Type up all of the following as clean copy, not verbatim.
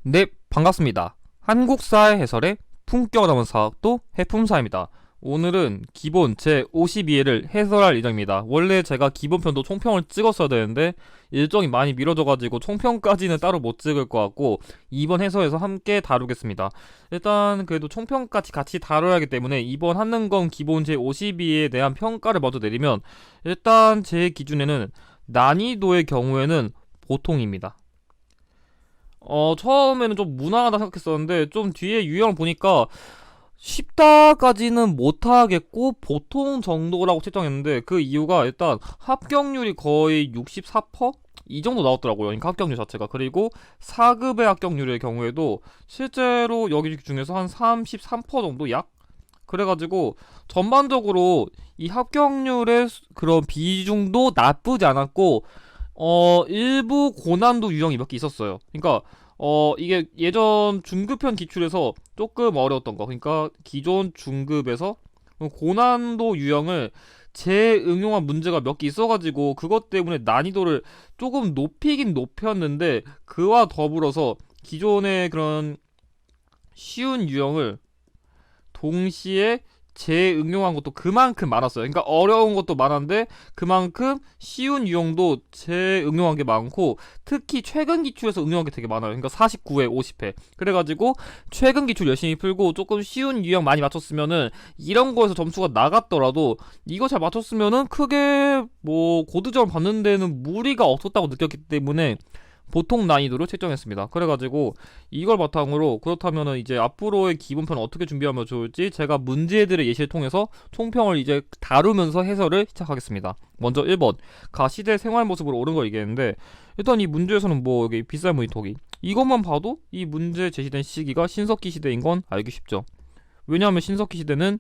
네, 반갑습니다. 한국사의 해설의 품격 남은 사학도 해품사입니다. 오늘은 기본 제52회를 해설할 예정입니다. 원래 제가 기본편도 총평을 찍었어야 되는데 일정이 많이 미뤄져가지고 총평까지는 따로 못 찍을 것 같고 이번 해설에서 함께 다루겠습니다. 일단 그래도 총평까지 같이 다뤄야 하기 때문에 이번 한능검 기본 제52회에 대한 평가를 먼저 내리면, 일단 제 기준에는 난이도의 경우에는 보통입니다. 처음에는 좀 무난하다 생각했었는데 좀 뒤에 유형을 보니까 쉽다까지는 못하겠고 보통 정도라고 책정했는데, 그 이유가 일단 합격률이 거의 64%? 이 정도 나왔더라고요. 그러니까 합격률 자체가. 그리고 4급의 합격률의 경우에도 실제로 여기 중에서 한 33% 정도 약? 그래가지고 전반적으로 이 합격률의 그런 비중도 나쁘지 않았고, 일부 고난도 유형이 몇 개 있었어요. 그러니까 이게 예전 중급편 기출에서 조금 어려웠던 거, 그러니까 기존 중급에서 고난도 유형을 재응용한 문제가 몇 개 있어가지고 그것 때문에 난이도를 조금 높이긴 높였는데, 그와 더불어서 기존의 그런 쉬운 유형을 동시에 재응용한 것도 그만큼 많았어요. 그러니까 어려운 것도 많았는데 그만큼 쉬운 유형도 재응용한 게 많고, 특히 최근 기출에서 응용한 게 되게 많아요. 그러니까 49회, 50회. 그래가지고 최근 기출 열심히 풀고 조금 쉬운 유형 많이 맞췄으면은 이런 거에서 점수가 나갔더라도 이거 잘 맞췄으면은 크게 뭐 고득점을 받는 데는 무리가 없었다고 느꼈기 때문에 보통 난이도를 책정했습니다. 그래가지고 이걸 바탕으로, 그렇다면은 이제 앞으로의 기본편 어떻게 준비하면 좋을지 제가 문제들의 예시를 통해서 총평을 이제 다루면서 해설을 시작하겠습니다. 먼저 1번 가시대 생활 모습으로 옳은 걸 얘기했는데, 일단 이 문제에서는 뭐 여기 빗살 무늬토기 이것만 봐도 이 문제 제시된 시기가 신석기 시대인 건 알기 쉽죠. 왜냐하면 신석기 시대는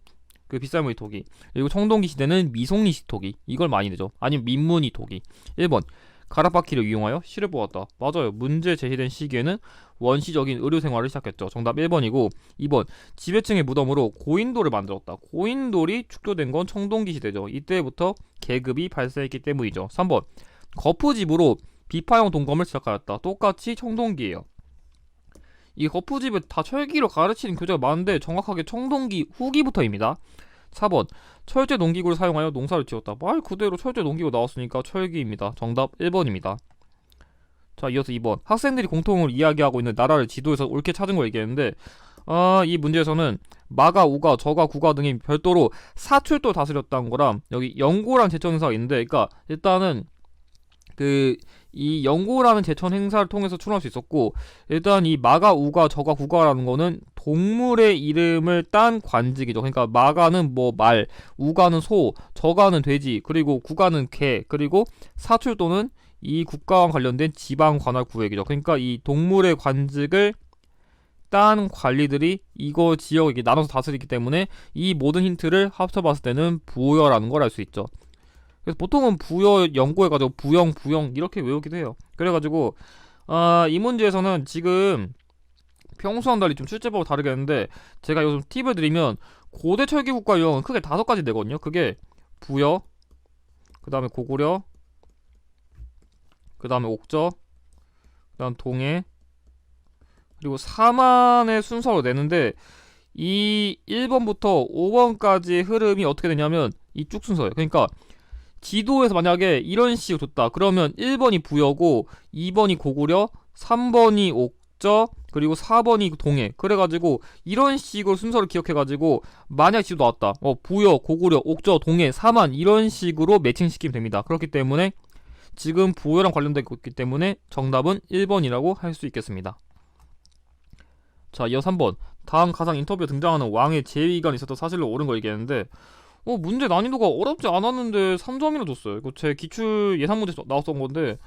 그 빗살 무늬토기, 그리고 청동기 시대는 미송리식 토기, 이걸 많이 내죠. 아니면 민무늬 토기. 1번 가락바퀴를 이용하여 시를 보았다. 맞아요. 문제 제시된 시기에는 원시적인 의료생활을 시작했죠. 정답 1번이고, 2번 지배층의 무덤으로 고인돌을 만들었다. 고인돌이 축조된 건 청동기 시대죠. 이때부터 계급이 발생했기 때문이죠. 3번 거푸집으로 비파형 동검을 시작하였다. 똑같이 청동기예요. 이 거푸집에 다 철기로 가르치는 교재가 많은데 정확하게 청동기 후기부터입니다. 4번 철제 농기구를 사용하여 농사를 지었다. 말 그대로 철제 농기구 나왔으니까 철기입니다. 정답 1번입니다. 자, 이어서 2번 학생들이 공통으로 이야기하고 있는 나라를 지도에서 옳게 찾은 걸 얘기했는데, 이 문제에서는 마가, 우가, 저가, 구가 등이 별도로 사출도를 다스렸다는 거랑 여기 영고라는 제천 행사가 있는데, 그러니까 일단은 이 영고라는 제천 행사를 통해서 출원할 수 있었고, 일단 이 마가, 우가, 저가, 구가라는 거는 동물의 이름을 딴 관직이죠. 그러니까 마가는 뭐 말, 우가는 소, 저가는 돼지, 그리고 구가는 개, 그리고 사출도는 이 국가와 관련된 지방 관할 구획이죠. 그러니까 이 동물의 관직을 딴 관리들이 이거 지역을 나눠서 다스리기 때문에 이 모든 힌트를 합쳐봤을 때는 부여라는 걸 알 수 있죠. 그래서 보통은 부여 연구해가지고 부영 이렇게 외우기도 해요. 그래가지고 이 문제에서는 지금 평소와는 달리 좀 출제법을 다르겠는데, 제가 요즘 팁을 드리면 고대 철기 국가 유형은 크게 5가지 되거든요. 그게 부여, 그 다음에 고구려, 그 다음에 옥저, 그 다음 동해, 그리고 사만의 순서로 내는데, 이 1번부터 5번까지의 흐름이 어떻게 되냐면 이 쭉 순서예요. 그러니까 지도에서 만약에 이런 식으로 줬다 그러면 1번이 부여고 2번이 고구려, 3번이 옥저, 그리고 4번이 동해. 그래가지고 이런 식으로 순서를 기억해가지고 만약 지도 나왔다, 부여, 고구려, 옥저, 동해, 사만 이런 식으로 매칭시키면 됩니다. 그렇기 때문에 지금 부여랑 관련되어 있기 때문에 정답은 1번이라고 할 수 있겠습니다. 자, 이어 3번 다음 가상 인터뷰에 등장하는 왕의 재위관이 있었던 사실로 옳은 걸 얘기했는데, 문제 난이도가 어렵지 않았는데 3점이나 줬어요. 이거 제 기출 예상 문제 나왔던 건데,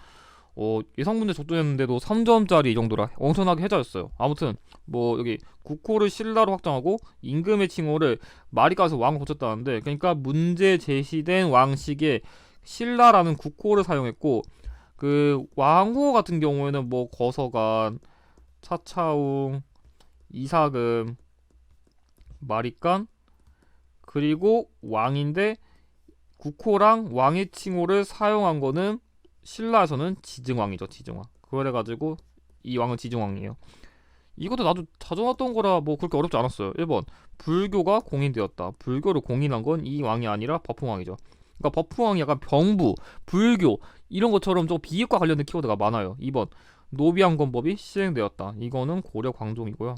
예상 문제 줬는데도 3점짜리 이 정도라 엄청나게 해자였어요. 아무튼 뭐 여기 국호를 신라로 확정하고 임금의 칭호를 마리가에서 왕을 고쳤다는데, 그러니까 문제 제시된 왕식에 신라라는 국호를 사용했고, 그 왕후 같은 경우에는 뭐 거서관, 차차웅, 이사금, 마리간, 그리고 왕인데 국호랑 왕의 칭호를 사용한 거는 신라에서는 지증왕이죠. 지증왕. 그래가지고 이 왕은 지증왕이에요. 이것도 나도 자주 나왔던 거라 뭐 그렇게 어렵지 않았어요. 1번 불교가 공인되었다. 불교를 공인한 건 이 왕이 아니라 버풍왕이죠. 그러니까 버풍왕이 약간 병부, 불교 이런 것처럼 좀 비핵과 관련된 키워드가 많아요. 2번 노비왕권법이 시행되었다. 이거는 고려 광종이고요.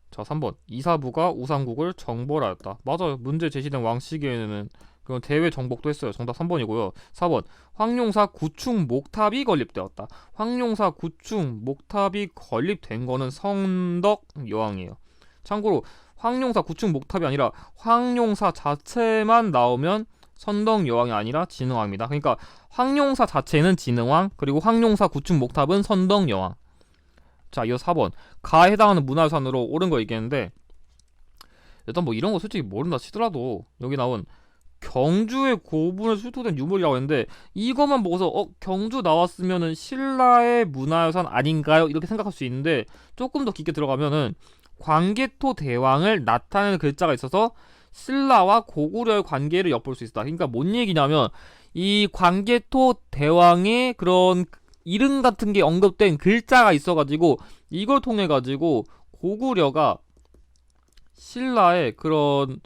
자, 3번 이사부가 우상국을 정벌하였다. 맞아요. 문제 제시된 왕 시기에는 그건 대외 정복도 했어요. 정답 3번이고요. 4번 황룡사 구충 목탑이 건립되었다. 황룡사 구충 목탑이 건립된 거는 성덕 여왕이에요. 참고로 황룡사 구충 목탑이 아니라 황룡사 자체만 나오면 선덕 여왕이 아니라 진흥왕입니다. 그러니까 황룡사 자체는 진흥왕, 그리고 황룡사 구충 목탑은 선덕 여왕. 자, 이어 4번 가에 해당하는 문화유산으로 옳은 거 얘기했는데, 일단 뭐 이런 거 솔직히 모른다 치더라도 여기 나온 경주의 고분을 수토된 유물이라고 했는데, 이것만 보고서 경주 나왔으면은 신라의 문화유산 아닌가요? 이렇게 생각할 수 있는데, 조금 더 깊게 들어가면은 광개토 대왕을 나타내는 글자가 있어서 신라와 고구려의 관계를 엿볼 수 있다. 그러니까 뭔 얘기냐면 이 광개토 대왕의 그런 이름 같은 게 언급된 글자가 있어가지고 이걸 통해 가지고 고구려가 신라의 그런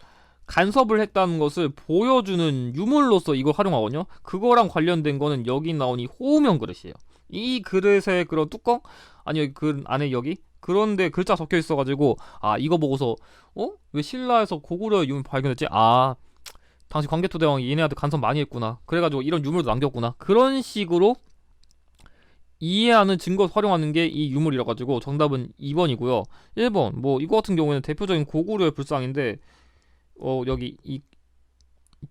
간섭을 했다는 것을 보여주는 유물로서 이걸 활용하거든요. 그거랑 관련된 거는 여기 나온 이 호우명 그릇이에요. 이 그릇의 그런 뚜껑? 아니요, 그 안에 여기? 그런데 글자 적혀 있어가지고 이거 보고서 왜 신라에서 고구려의 유물 발견했지? 당시 광개토 대왕이 얘네한테 간섭 많이 했구나. 그래가지고 이런 유물도 남겼구나. 그런 식으로 이해하는 증거를 활용하는 게 이 유물이라 가지고 정답은 2번이고요. 1번 뭐 이거 같은 경우에는 대표적인 고구려의 불상인데 여기 이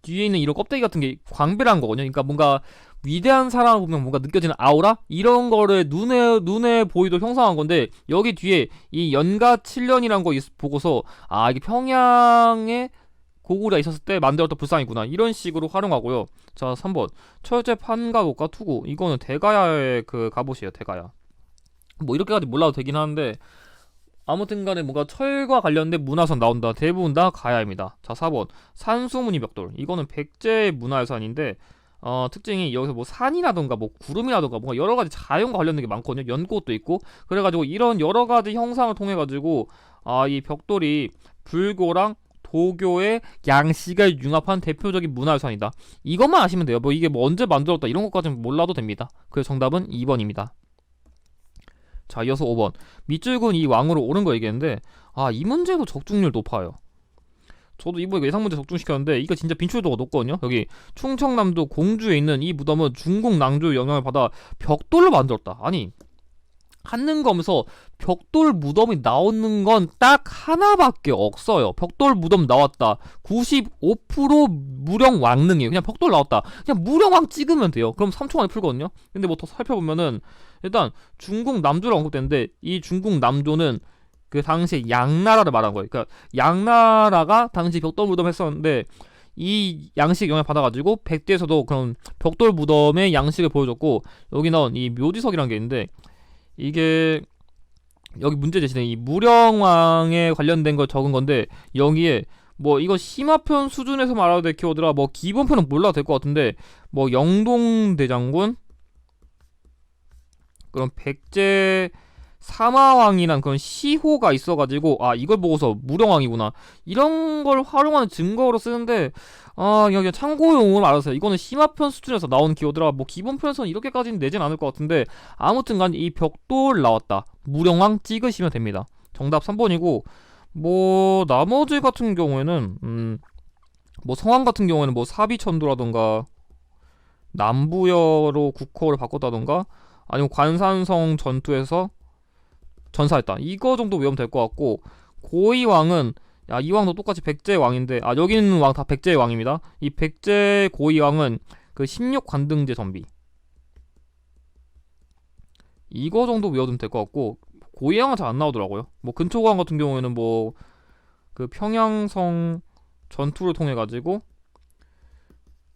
뒤에 있는 이런 껍데기 같은 게 광배란 거거든요. 그러니까 뭔가 위대한 사람을 보면 뭔가 느껴지는 아우라 이런 거를 눈에 보이도록 형성한 건데, 여기 뒤에 이 연가 7년이란 거 보고서 이게 평양에 고구려 있었을 때 만들었던 불상이구나, 이런 식으로 활용하고요. 자, 3번 철제 판가옷과 투구, 이거는 대가야의 그 갑옷이에요. 대가야. 뭐 이렇게까지 몰라도 되긴 하는데 아무튼 간에 뭔가 철과 관련된 문화유산 나온다. 대부분 다 가야입니다. 자, 4번 산수무늬 벽돌, 이거는 백제 문화유산인데 특징이 여기서 뭐 산이라던가 뭐 구름이라던가 뭔가 여러가지 자연과 관련된 게 많거든요. 연꽃도 있고. 그래가지고 이런 여러가지 형상을 통해 가지고 이 벽돌이 불교랑 도교의 양식을 융합한 대표적인 문화유산이다. 이것만 아시면 돼요. 뭐 이게 뭐 언제 만들었다 이런 것까지는 몰라도 됩니다. 그래서 정답은 2번입니다. 자, 이어서 5번 밑줄근 이 왕으로 옳은 거 얘기했는데 이 문제도 적중률 높아요. 저도 이번에 예상 문제 적중시켰는데 이거 진짜 빈출도가 높거든요. 여기 충청남도 공주에 있는 이 무덤은 중국 낭조의 영향을 받아 벽돌로 만들었다. 아니, 한능검에서 벽돌 무덤이 나오는 건 딱 하나밖에 없어요. 벽돌 무덤 나왔다. 95% 무령 왕릉이에요. 그냥 벽돌 나왔다. 그냥 무령왕 찍으면 돼요. 그럼 3초 만에 풀거든요. 근데 뭐 더 살펴보면은 일단 중국 남조라고 언급되는데 이 중국 남조는 그 당시에 양나라를 말한 거예요. 그러니까 양나라가 당시 벽돌 무덤 했었는데 이 양식 영향 받아가지고 백제에서도 그런 벽돌 무덤의 양식을 보여줬고, 여기 나온 이 묘지석이라는 게 있는데 이게 여기 문제 제시된 이 무령왕에 관련된 걸 적은 건데, 여기에 뭐 이거 심화편 수준에서 말해도 될 키워드라 뭐 기본편은 몰라도 될 것 같은데 뭐 영동대장군, 그런 백제 사마왕이란 그런 시호가 있어가지고 이걸 보고서 무령왕이구나 이런 걸 활용하는 증거로 쓰는데 여기 참고용으로 알아서요. 이거는 심화편 수준에서 나온 키워드라 뭐 기본편에서는 이렇게까지는 내진 않을 것 같은데 아무튼간 이 벽돌 나왔다. 무령왕 찍으시면 됩니다. 정답 3번이고 뭐 나머지 같은 경우에는 뭐 성왕 같은 경우에는 뭐 사비천도라던가 남부여로 국호를 바꿨다던가 아니면 관산성 전투에서 전사했다. 이거 정도 외우면 될 것 같고, 고이왕은 이 왕도 똑같이 백제의 왕인데 여기 있는 왕 다 백제의 왕입니다. 이 백제 고이왕은 그 16관등제 전비, 이거 정도 외워두면 될 것 같고, 고이왕은 잘 안 나오더라고요. 뭐 근초고왕 같은 경우에는 뭐 그 평양성 전투를 통해 가지고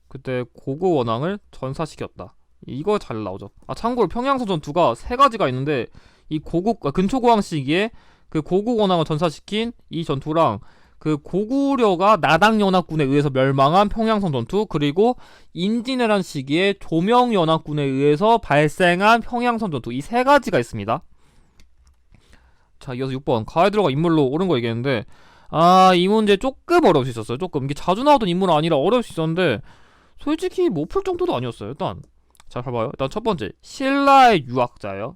그때 고구 원왕을 전사시켰다. 이거 잘 나오죠. 참고로 평양성 전투가 세 가지가 있는데 이 근초고왕 시기에 그 고국 원왕을 전사시킨 이 전투랑 그 고구려가 나당연합군에 의해서 멸망한 평양성 전투, 그리고 임진왜란 시기에 조명연합군에 의해서 발생한 평양성 전투, 이 세 가지가 있습니다. 자, 이어서 6번 가이드로가 인물로 옳은 거 얘기했는데, 이 문제 조금 어려울 수 있었어요. 조금 이게 자주 나오던 인물은 아니라 어려울 수 있었는데 솔직히 못 풀 정도도 아니었어요. 일단 자, 봐봐요. 일단 첫 번째, 신라의 유학자예요.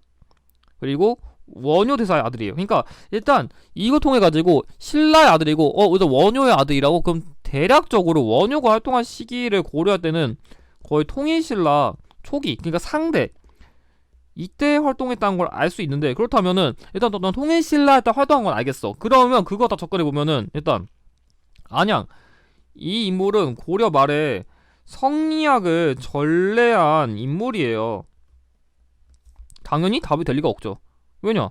그리고 원효 대사의 아들이에요. 그러니까 일단 이거 통해 가지고 신라의 아들이고 일단 원효의 아들이라고, 그럼 대략적으로 원효가 활동한 시기를 고려할 때는 거의 통일신라 초기, 그러니까 상대 이때 활동했다는 걸 알 수 있는데, 그렇다면은 일단 넌 통일신라 때 활동한 건 알겠어. 그러면 그거 다 접근해 보면은 일단 안양 이 인물은 고려 말에 성리학을 전래한 인물이에요. 당연히 답이 될 리가 없죠. 왜냐?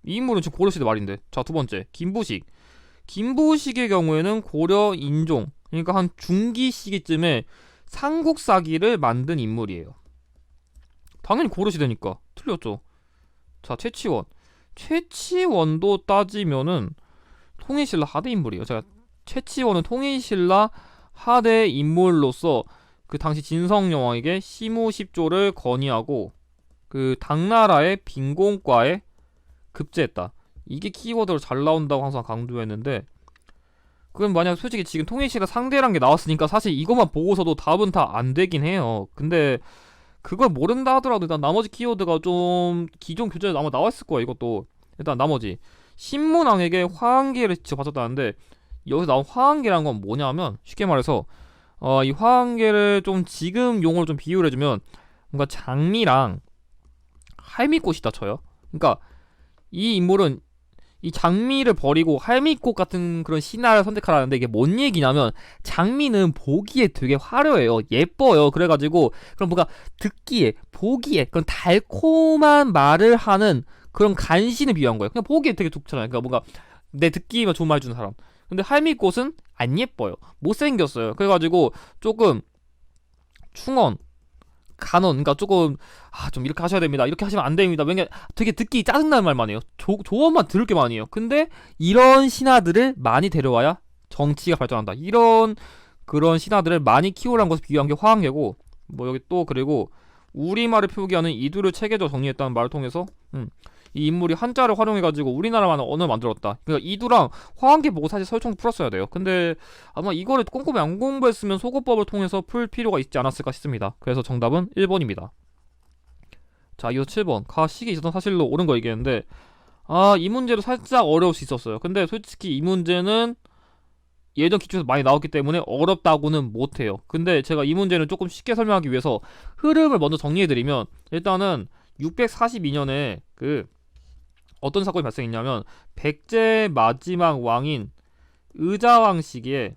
이 인물은 지금 고려시대 말인데. 자, 두 번째, 김부식. 김부식의 경우에는 고려 인종, 그러니까 한 중기 시기쯤에 삼국사기를 만든 인물이에요. 당연히 고려시대니까 틀렸죠. 자, 최치원. 최치원도 따지면은 통일신라 하대 인물이에요. 제가 최치원은 통일신라 하대 인물로서 그 당시 진성여왕에게 시무십조를 건의하고 그 당나라의 빈공과에 급제했다. 이게 키워드로 잘 나온다고 항상 강조했는데, 그건 만약 솔직히 지금 통일시가 상대란 게 나왔으니까 사실 이것만 보고서도 답은 다 안 되긴 해요. 근데 그걸 모른다 하더라도 일단 나머지 키워드가 좀 기존 교재에 아마 나와있을 거야. 이것도 일단 나머지 신문왕에게 화한계를 직접 바쳤다는데, 여기서 나온 화한계란 건 뭐냐면 쉽게 말해서 이 화한계를 좀 지금 용어로 좀 비유를 해주면 뭔가 장미랑 할미꽃이다 쳐요. 그러니까 이 인물은 이 장미를 버리고 할미꽃 같은 그런 신화를 선택하라는데, 이게 뭔 얘기냐면 장미는 보기에 되게 화려해요. 예뻐요. 그래가지고 그럼 뭔가 듣기에 보기에 그런 달콤한 말을 하는 그런 간신을 비유한 거예요. 그냥 보기에 되게 좋잖아요. 그러니까 뭔가 내 듣기만 좋은 말 해주는 사람. 근데 할미꽃은 안 예뻐요. 못생겼어요. 그래가지고 조금 충언 간언, 그러니까 조금 좀 이렇게 하셔야 됩니다, 이렇게 하시면 안 됩니다, 왜냐 되게 듣기 짜증나는 말만 해요. 조언만 들을 게 많이 해요. 근데 이런 신하들을 많이 데려와야 정치가 발전한다. 이런 그런 신하들을 많이 키우라는 것을 비유한 게 화한계고, 뭐 여기 또 그리고 우리말을 표기하는 이두를 체계적으로 정리했다는 말을 통해서 이 인물이 한자를 활용해가지고 우리나라만의 언어를 만들었다. 그러니까 이두랑 화한계 보고 사실 설정 풀었어야 돼요. 근데 아마 이거를 꼼꼼히 안 공부했으면 소거법을 통해서 풀 필요가 있지 않았을까 싶습니다. 그래서 정답은 1번입니다. 자, 이어서 7번 가시기 있었던 사실로 옳은 거 얘기했는데, 이 문제도 살짝 어려울 수 있었어요. 근데 솔직히 이 문제는 예전 기출에서 많이 나왔기 때문에 어렵다고는 못해요. 근데 제가 이 문제는 조금 쉽게 설명하기 위해서 흐름을 먼저 정리해드리면, 일단은 642년에 어떤 사건이 발생했냐면, 백제의 마지막 왕인 의자왕 시기에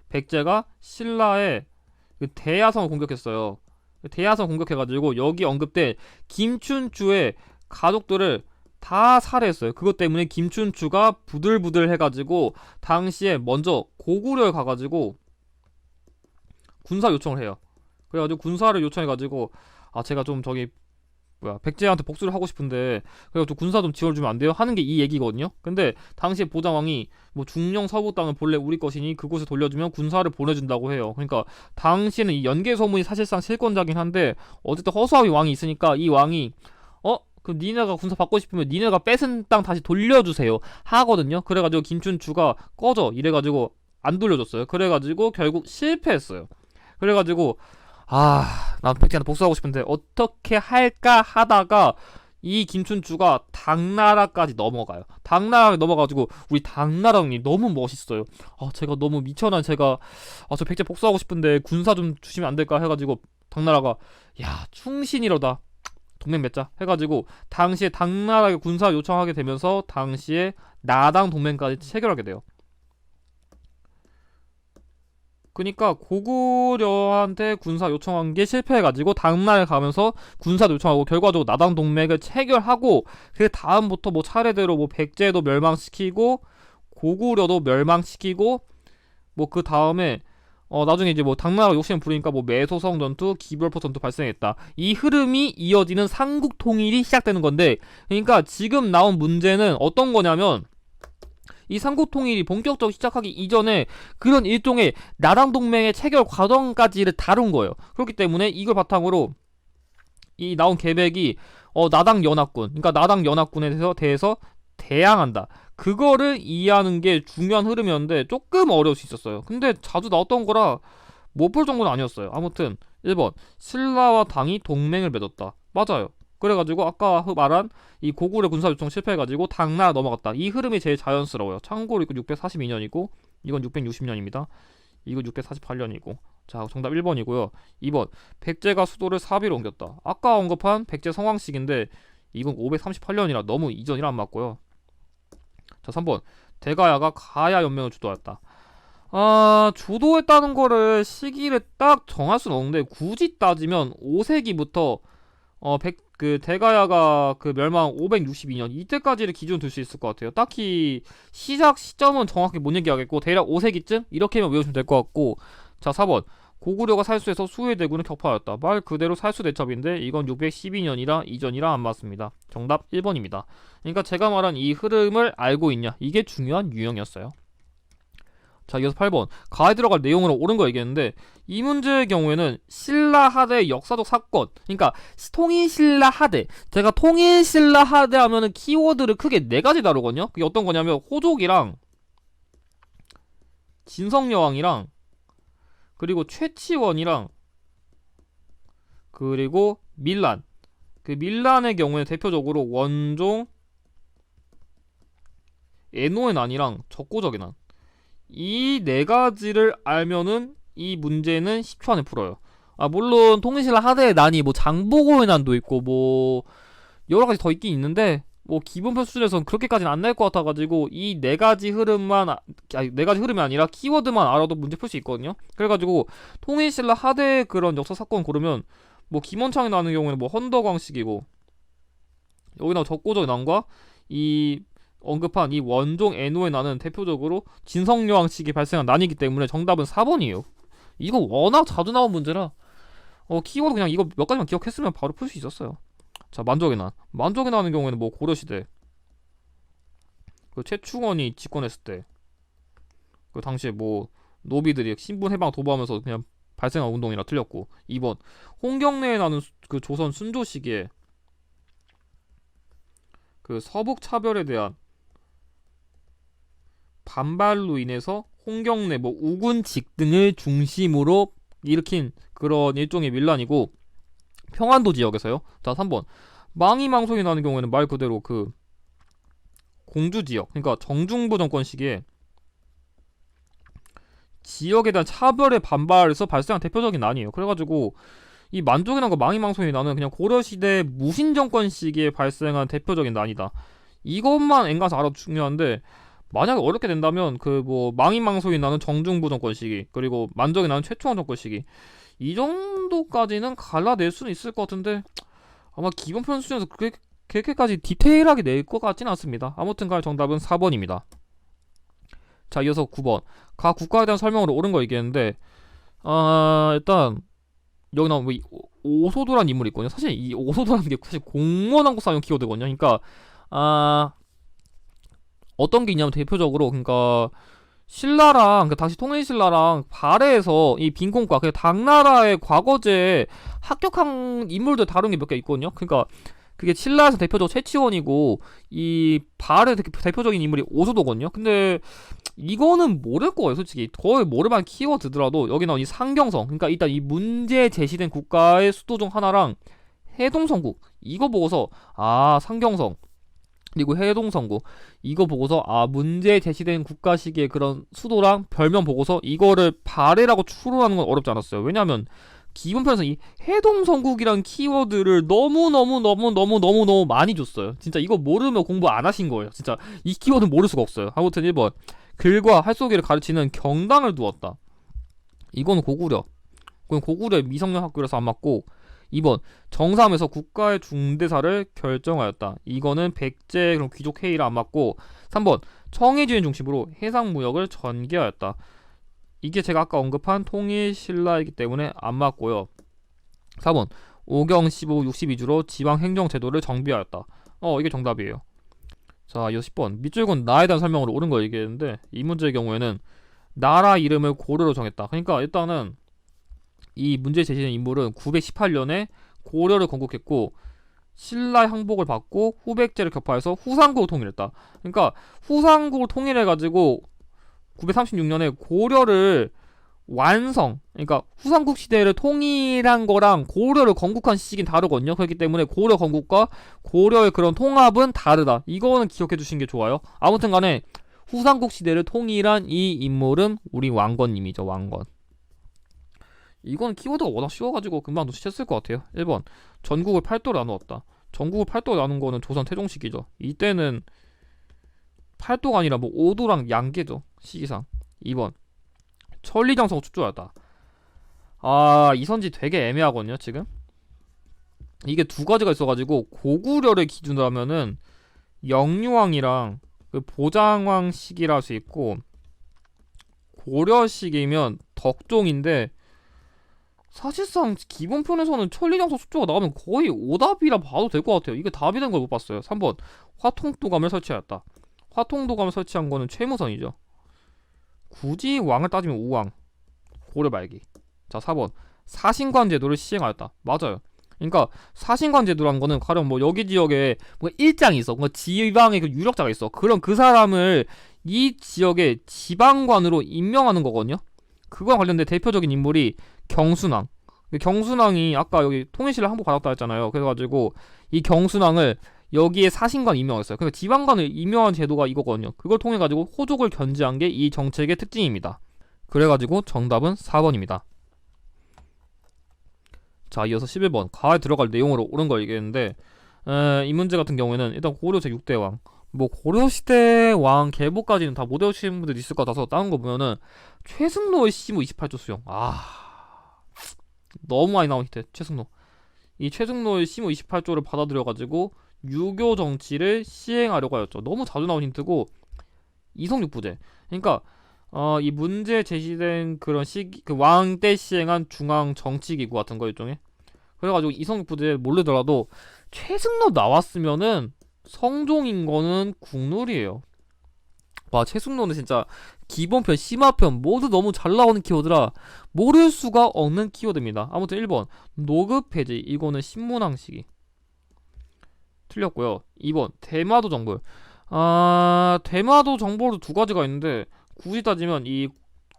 백제가 신라의 대야성을 공격했어요. 대야성 공격해가지고 여기 언급된 김춘추의 가족들을 다 살해했어요. 그것 때문에 김춘추가 부들부들 해가지고 당시에 먼저 고구려에 가가지고 군사 요청을 해요. 그래가지고 군사를 요청해가지고 제가 좀 백제한테 복수를 하고 싶은데 그래가지고 군사 좀 지원해주면 안 돼요? 하는 게 이 얘기거든요. 근데 당시에 보장왕이 뭐 중령 서부 땅은 본래 우리 것이니 그곳에 돌려주면 군사를 보내준다고 해요. 그러니까 당시에는 이 연계 소문이 사실상 실권자긴 한데, 어쨌든 허수아비 왕이 있으니까 이 왕이 그럼 니네가 군사 받고 싶으면 니네가 뺏은 땅 다시 돌려주세요 하거든요. 그래가지고 김춘추가 꺼져 이래가지고 안 돌려줬어요. 그래가지고 결국 실패했어요. 그래가지고 난 백제한테 복수하고 싶은데 어떻게 할까 하다가 이 김춘추가 당나라까지 넘어가요. 당나라에 넘어가지고 우리 당나라 형님 너무 멋있어요. 제가 너무 미천한 제가 저 백제 복수하고 싶은데 군사 좀 주시면 안 될까 해가지고 당나라가 야 충신이로다 동맹 맺자 해가지고 당시에 당나라에 군사 요청하게 되면서 당시에 나당 동맹까지 체결하게 돼요. 그니까 고구려한테 군사 요청한 게 실패해가지고 당나라에 가면서 군사 요청하고 결과적으로 나당 동맹을 체결하고, 그 다음부터 뭐 차례대로 뭐 백제도 멸망시키고 고구려도 멸망시키고, 뭐 그 다음에 나중에 이제 뭐 당나라가 욕심을 부리니까 뭐 매소성 전투, 기벌포 전투 발생했다. 이 흐름이 이어지는 삼국 통일이 시작되는 건데, 그러니까 지금 나온 문제는 어떤 거냐면 이 삼국 통일이 본격적으로 시작하기 이전에 그런 일종의 나랑 동맹의 체결 과정까지를 다룬 거예요. 그렇기 때문에 이걸 바탕으로 이 나온 계획이 나당 연합군, 그러니까 나당 연합군에 대해서 대항한다. 그거를 이해하는 게 중요한 흐름이었는데 조금 어려울 수 있었어요. 근데 자주 나왔던 거라 못 볼 정도는 아니었어요. 아무튼 1번 신라와 당이 동맹을 맺었다. 맞아요. 그래가지고 아까 말한 이 고구려 군사 요청 실패해가지고 당나라 넘어갔다. 이 흐름이 제일 자연스러워요. 참고로 이거 642년이고 이건 660년입니다. 이건 648년이고. 자, 정답 1번이고요. 2번 백제가 수도를 사비로 옮겼다. 아까 언급한 백제 성왕식인데 이건 538년이라 너무 이전이라 안 맞고요. 자, 3번 대가야가 가야 연맹을 주도했다. 주도했다는 거를 시기를 딱 정할 수는 없는데 굳이 따지면 5세기부터 그 대가야가 그 멸망 562년 이때까지를 기준 둘 수 있을 것 같아요. 딱히 시작 시점은 정확히 못 얘기하겠고 대략 5세기쯤 이렇게만 외우시면 될 것 같고. 자, 4번 고구려가 살수해서 수의 대군을 격파하였다. 말 그대로 살수 대첩인데 이건 612년이라 이전이라 안 맞습니다. 정답 1번입니다. 그러니까 제가 말한 이 흐름을 알고 있냐, 이게 중요한 유형이었어요. 자, 이어서 8번 가에 들어갈 내용으로 옳은 거 얘기했는데 이 문제의 경우에는 신라하대 역사적 사건, 그러니까 통일신라하대, 제가 통일신라하대 하면은 키워드를 크게 4가지 다루거든요. 그게 어떤 거냐면 호족이랑 진성여왕이랑 그리고 최치원이랑 그리고 밀란. 그 밀란의 경우에 대표적으로 원종 에노의 난이랑 적고적의 난, 이 4가지를 알면은 이 문제는 10초 안에 풀어요. 물론 통일신라 하대의 난이 뭐 장보고의 난도 있고 뭐 여러가지 더 있긴 있는데 뭐 기본편 수준에서는 그렇게까지는 안 날 것 같아가지고 이 4가지 흐름만 4가지 흐름이 아니라 키워드만 알아도 문제 풀 수 있거든요. 그래가지고 통일신라 하대의 그런 역사 사건 고르면 뭐 김원창이 나는 경우에는 뭐 헌덕왕식이고, 여기나 적고적의 난과 이 언급한 이 원종 에노의 난은 대표적으로 진성여왕식이 발생한 난이기 때문에 정답은 4번이에요. 이거 워낙 자주 나온 문제라 키워드 그냥 이거 몇 가지만 기억했으면 바로 풀 수 있었어요. 자, 만족의 난. 만족의 난의 경우에는 뭐 고려시대 그 최충원이 집권했을 때 그 당시에 뭐 노비들이 신분 해방 도모하면서 그냥 발생한 운동이라 틀렸고. 2번 홍경래에 나는 그 조선 순조 시기에 그 서북 차별에 대한 반발로 인해서 홍경래 뭐 우군직 등을 중심으로 일으킨 그런 일종의 밀란이고, 평안도 지역에서요. 자, 3번 망이망송이 나는 경우에는 말 그대로 그 공주 지역, 그러니까 정중부 정권 시기에 지역에 대한 차별에 반발해서 발생한 대표적인 난이에요. 그래가지고 이 만족이 난과 망이망송이 나는 그냥 고려시대 무신정권 시기에 발생한 대표적인 난이다. 이것만 앵가서 알아도 중요한데 만약에 어렵게 된다면 그 뭐 망이망송이 나는 정중부 정권 시기, 그리고 만족이 나는 최충원 정권 시기, 이 정도까지는 갈라낼 수는 있을 것 같은데 아마 기본편 수준에서 그렇게까지 디테일하게 낼 것 같지는 않습니다. 아무튼 간에 정답은 4번입니다. 자, 이어서 9번 각 국가에 대한 설명으로 옳은 거 얘기했는데 일단 여기 나온 뭐 오소도란 인물이 있거든요. 사실 이 오소도라는 게 사실 공무원 한국 사용 키워드거든요. 그러니까 어떤 게 있냐면 대표적으로 그러니까 신라랑 그 당시 통일신라랑 발해에서 이 빈곤과 그 당나라의 과거제에 합격한 인물들 다룬 게 몇 개 있거든요. 그러니까 그게 신라에서 대표적으로 최치원이고 이 발의 대표적인 인물이 오소도거든요. 근데 이거는 모를 거예요, 솔직히. 거의 모를만한 키워드더라도 여기 나온 이 상경성, 그러니까 일단 이 문제 제시된 국가의 수도 중 하나랑 해동성국, 이거 보고서 상경성 그리고 해동성국, 이거 보고서 문제 제시된 국가 시기의 그런 수도랑 별명 보고서 이거를 발해라고 추론하는 건 어렵지 않았어요. 왜냐면 기본편에서 이 해동성국이란 키워드를 너무 많이 줬어요. 진짜 이거 모르면 공부 안 하신 거예요. 진짜 이 키워드는 모를 수가 없어요. 아무튼 1번 글과 할속기를 가르치는 경당을 두었다. 이건 고구려. 그건 고구려의 미성년 학교라서 안 맞고. 2번 정삼에서 국가의 중대사를 결정하였다. 이거는 백제 그런 귀족 회의라 안 맞고. 3번 청해지인 중심으로 해상무역을 전개하였다. 이게 제가 아까 언급한 통일 신라이기 때문에 안 맞고요. 4번 오경 15, 62주로 지방 행정 제도를 정비하였다. 이게 정답이에요. 자, 이어 10번 밑줄은 나에 대한 설명으로 옳은 거 얘기했는데 이 문제의 경우에는 나라 이름을 고려로 정했다. 그러니까 일단은 이 문제 제시된 인물은 918년에 고려를 건국했고 신라 항복을 받고 후백제를 격파해서 후삼국을 통일했다. 그러니까 후삼국을 통일해가지고 936년에 고려를 그러니까 후삼국 시대를 통일한 거랑 고려를 건국한 시기는 다르거든요. 그렇기 때문에 고려 건국과 고려의 그런 통합은 다르다. 이거는 기억해 주시는 게 좋아요. 아무튼 간에 후삼국 시대를 통일한 이 인물은 우리 왕건님이죠. 왕건. 이건 키워드가 워낙 쉬워가지고 금방 눈치챘을 것 같아요. 1번 전국을 8도로 나누었다. 전국을 8도로 나눈 거는 조선 태종시기죠. 이때는 8도가 아니라 뭐 5도랑 양계죠. 시기상. 2번 천리장성을 축조하였다. 이선지 되게 애매하거든요. 지금 이게 두 가지가 있어가지고 고구려를 기준으로 하면은 영유왕이랑 그 보장왕 시기라 할 수 있고 고려 시기면 덕종인데 사실상 기본편에서는 천리장성 숙조가 나오면 거의 오답이라 봐도 될 것 같아요. 이게 답이 된 걸 못 봤어요. 3번 화통도감을 설치하였다. 화통도감을 설치한 거는 최무선이죠. 굳이 왕을 따지면 우왕, 고려 말기. 자, 4번 사신관 제도를 시행하였다. 맞아요. 그러니까 사신관 제도란 거는 가령 뭐 여기 지역에 뭐 일장이 있어. 뭔가 지방에 그 유력자가 있어. 그럼 그 사람을 이 지역의 지방관으로 임명하는 거거든요. 그거와 관련된 대표적인 인물이 경순왕. 경순왕이 아까 여기 통일신라 항복 받았다 했잖아요. 그래가지고 이 경순왕을 여기에 사신관 임명했어요. 그러니까 지방관을 임명한 제도가 이거거든요. 그걸 통해 가지고 호족을 견제한 게 이 정책의 특징입니다. 그래가지고 정답은 4번입니다. 자, 이어서 11번 가에 들어갈 내용으로 옳은 걸 얘기했는데 이 문제 같은 경우에는 일단 고려 제6대 왕, 뭐 고려시대 왕 계보까지는 다 못 외우시는 분들 있을 것 같아서 다른 거 보면은 최승로의 시무 28조 수용. 너무 많이 나온 히트. 최승로. 이 최승로의 시무 28조를 받아들여가지고 유교 정치를 시행하려고 하였죠. 너무 자주 나온 힌트고 이성육부제. 그러니까 이 문제 제시된 그런 시기, 그 왕 때 시행한 중앙 정치기구 같은 거 일종의. 그래가지고 이성육부제 모르더라도 최승로 나왔으면은 성종인 거는 국룰이에요. 와, 최승로는 진짜 기본편, 심화편 모두 너무 잘 나오는 키워드라 모를 수가 없는 키워드입니다. 아무튼 1번 노급해지, 이거는 신문왕 시기 틀렸고요. 2번 대마도 정벌. 대마도 정벌도 두 가지가 있는데 굳이 따지면 이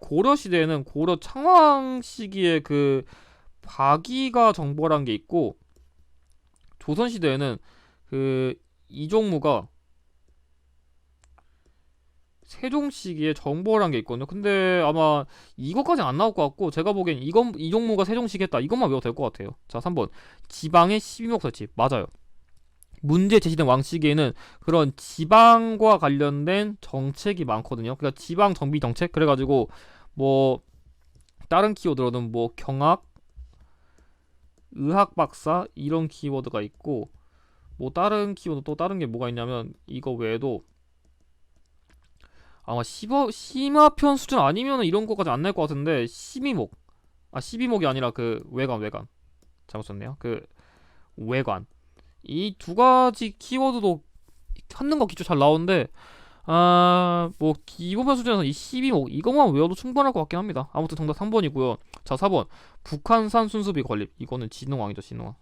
고려 시대에는 고려 창왕 시기에 그 박이가 정벌한 게 있고 조선 시대에는 그 이종무가 세종 시기에 정벌한 게 있거든요. 근데 아마 이것까지 안 나올 것 같고 제가 보기엔 이종무가 세종 시기 했다. 이것만 외워도 될 것 같아요. 자, 3번 지방의 12목 설치. 맞아요. 문제 제시된 왕 시기에는 그런 지방과 관련된 정책이 많거든요. 그러니까 지방 정비 정책. 그래가지고 뭐 다른 키워드로는 뭐 경학, 의학 박사 이런 키워드가 있고 뭐 다른 키워드 또 다른 게 뭐가 있냐면 이거 외에도 아마 심화편 수준 아니면은 이런 거까지 안 날 것 같은데 12목이 아니라 그 외관 잘못 썼네요. 그 외관 이 두 가지 키워드도 찾는 거 기초 잘 나오는데 뭐 기본편 수준에서 이 12목 이것만 외워도 충분할 것 같긴 합니다. 아무튼 정답 3번이고요. 자, 4번 북한산 순수비 건립. 이거는 진흥왕이죠. 진흥왕.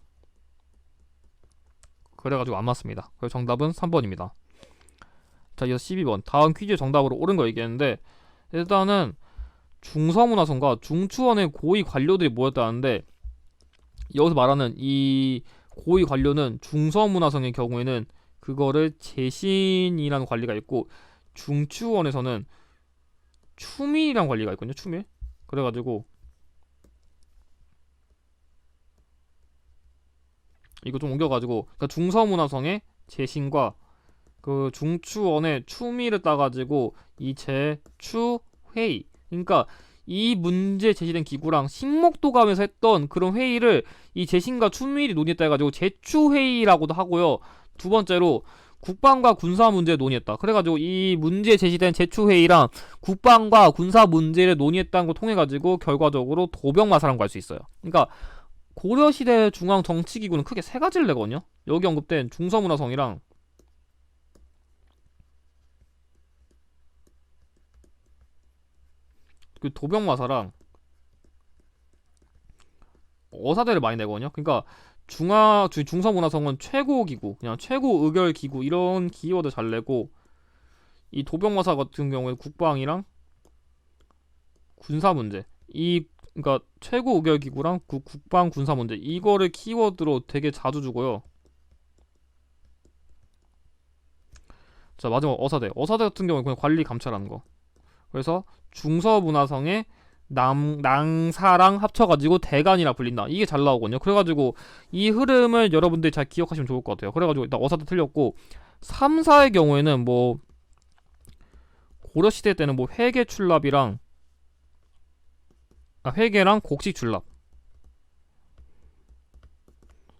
그래가지고 안 맞습니다. 그래서 정답은 3번입니다. 자, 이어서 12번 다음 퀴즈 정답으로 옳은 거 얘기했는데 일단은 중서문화성과 중추원의 고위 관료들이 모였다는데 여기서 말하는 이 고위 관료는 중서문화성의 경우에는 그거를 재신이라는 관리가 있고 중추원에서는 추밀이라는 관리가 있거든요. 추밀. 그래가지고 이거 좀 옮겨가지고 그러니까 중서문화성의 재신과 그 중추원의 추미를 따가지고 이 제추회의, 그러니까 이 문제 제시된 기구랑 식목도감에서 했던 그런 회의를 이 재신과 추미일이 논의했다 해가지고 제추회의라고도 하고요. 두 번째로 국방과 군사 문제를 논의했다. 그래가지고 이 문제 제시된 제추회의랑 국방과 군사 문제를 논의했다는 걸 통해가지고 결과적으로 도병마사라고 할 수 있어요. 그러니까 고려시대 중앙 정치기구는 크게 세 가지를 내거든요. 여기 언급된 중서문화성이랑 그 도병마사랑 어사대를 많이 내거든요. 그러니까 중서문화성은 최고 기구, 그냥 최고 의결 기구 이런 키워드 잘 내고, 이 도병마사 같은 경우에 국방이랑 군사 문제, 그러니까 최고 의결 기구랑 국방 군사 문제 이거를 키워드로 되게 자주 주고요. 자, 마지막 어사대 같은 경우는 그냥 관리 감찰하는 거. 그래서 중서문화성에 낭사랑 합쳐가지고 대간이라 불린다. 이게 잘 나오거든요. 그래가지고 이 흐름을 여러분들이 잘 기억하시면 좋을 것 같아요. 그래가지고 일단 어사대 틀렸고, 3, 4의 경우에는 뭐 고려시대 때는 뭐 회계 출납이랑 회계랑 곡식 출납.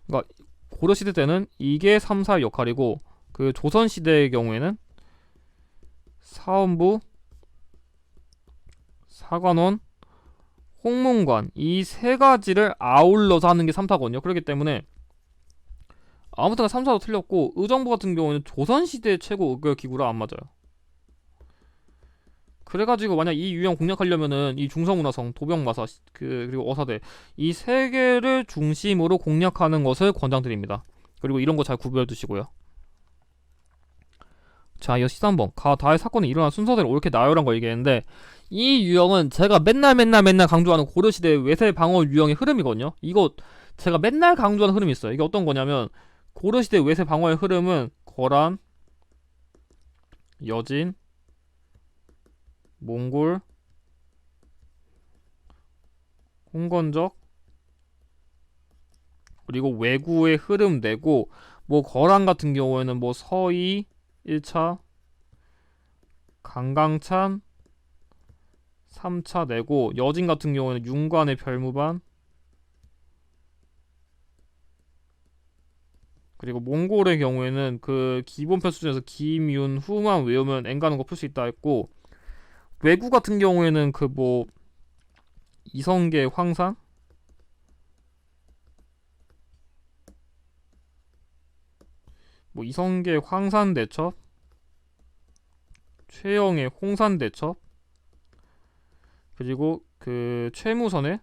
그러니까 고려시대 때는 이게 3, 4의 역할이고, 그 조선시대의 경우에는 사원부, 사관원, 홍문관 이 세 가지를 아울러서 하는 게 3타거든요. 그렇기 때문에 아무튼 3, 4도 틀렸고, 의정부 같은 경우는 조선시대 최고 의결 기구라 안 맞아요. 그래가지고 만약 이 유형 공략하려면은 이 중서문화성, 도병마사, 그리고 어사대 이 세 개를 중심으로 공략하는 것을 권장드립니다. 그리고 이런 거 잘 구별해 두시고요. 자, 이어 13번 다의 사건이 일어난 순서대로 옳게 나열한 거 얘기했는데, 이 유형은 제가 맨날 강조하는 고려시대 외세 방어 유형의 흐름이거든요. 이거 제가 맨날 강조하는 흐름이 있어요. 이게 어떤 거냐면, 고려시대 외세 방어의 흐름은 거란, 여진, 몽골, 홍건적, 그리고 왜구의 흐름 내고, 뭐 거란 같은 경우에는 뭐 서희 1차, 강강찬 3차 내고, 여진 같은 경우에는 윤관의 별무반, 그리고 몽골의 경우에는 그 기본편 수준에서 김윤 후만 외우면 엔가는 거 풀 수 있다 했고, 왜구 같은 경우에는 그 뭐 이성계 황산, 뭐 이성계 황산 대첩, 최영의 홍산 대첩, 그리고 그 최무선의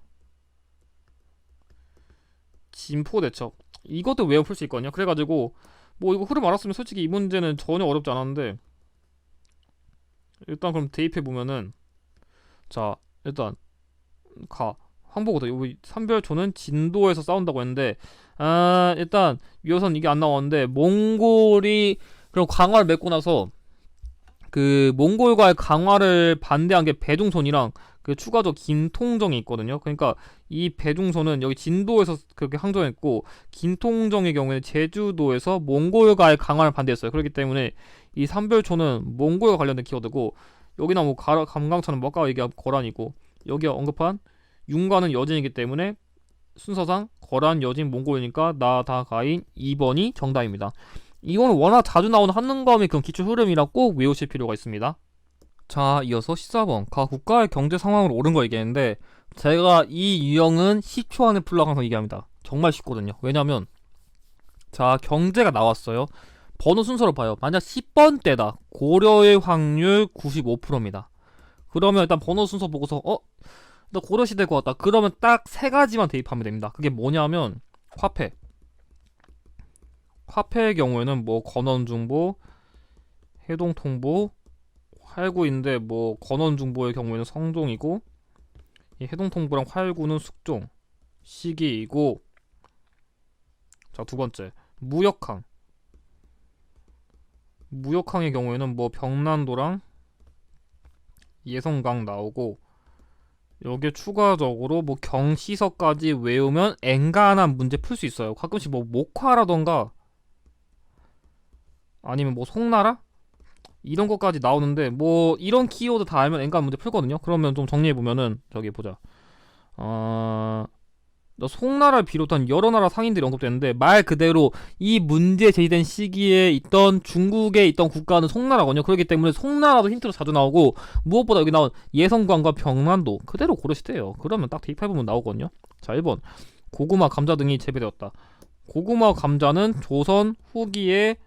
진포 대첩 이것도 외워 풀 수 있거든요. 그래가지고 뭐 이거 흐름 알았으면 솔직히 이 문제는 전혀 어렵지 않았는데, 일단 그럼 대입해 보면은, 자 일단 황보고도 여기 삼별초는 진도에서 싸운다고 했는데, 일단 위어선 이게 안 나왔는데, 몽골이 그럼 강화를 맺고 나서 그 몽골과의 강화를 반대한 게 배중손이랑 그 추가적 김통정이 있거든요. 그러니까 이 배중손은 여기 진도에서 그렇게 항전했고, 김통정의 경우에는 제주도에서 몽골과의 강화를 반대했어요. 그렇기 때문에 이 삼별초는 몽골과 관련된 키워드고, 여기나 뭐 감강차는 뭐 아까 얘기한 거란이고, 여기 언급한 윤과는 여진이기 때문에 순서상 거란, 여진, 몽골이니까 나다가인 2번이 정답입니다. 이거는 워낙 자주 나오는 한능검의 그런 기초 흐름이라 꼭 외우실 필요가 있습니다. 자, 이어서 14번 국가의 경제 상황으로 옳은 거 얘기했는데, 제가 이 유형은 10초 안에 풀라고 항상 얘기합니다. 정말 쉽거든요. 왜냐면 자, 경제가 나왔어요. 번호 순서로 봐요. 만약 10번 때다. 고려의 확률 95%입니다. 그러면 일단 번호 순서 보고서 나 고려시대 것 같다. 그러면 딱 세 가지만 대입하면 됩니다. 그게 뭐냐면 화폐. 화폐의 경우에는 뭐 건원중보, 해동통보, 활구인데 뭐 건원중보의 경우에는 성종이고, 이 해동통보랑 활구는 숙종, 시기이고, 자, 두 번째 무역항. 무역항의 경우에는 뭐 병난도랑 예성강 나오고, 여기에 추가적으로 뭐 경시서까지 외우면 엔간한 문제 풀 수 있어요. 가끔씩 뭐 목화라던가 아니면 뭐 송나라 이런 것까지 나오는데, 뭐 이런 키워드 다 알면 엔간 문제 풀거든요. 그러면 좀 정리해 보면은, 저기 보자. 송나라를 비롯한 여러 나라 상인들이 언급되는데, 말 그대로 이 문제 제기된 시기에 있던 중국에 있던 국가는 송나라거든요. 그렇기 때문에 송나라도 힌트로 자주 나오고, 무엇보다 여기 나온 예성관과 병난도 그대로 고려시대예요. 그러면 딱 대입해보면 나오거든요. 자, 1번 고구마, 감자 등이 재배되었다. 고구마, 감자는 조선 후기에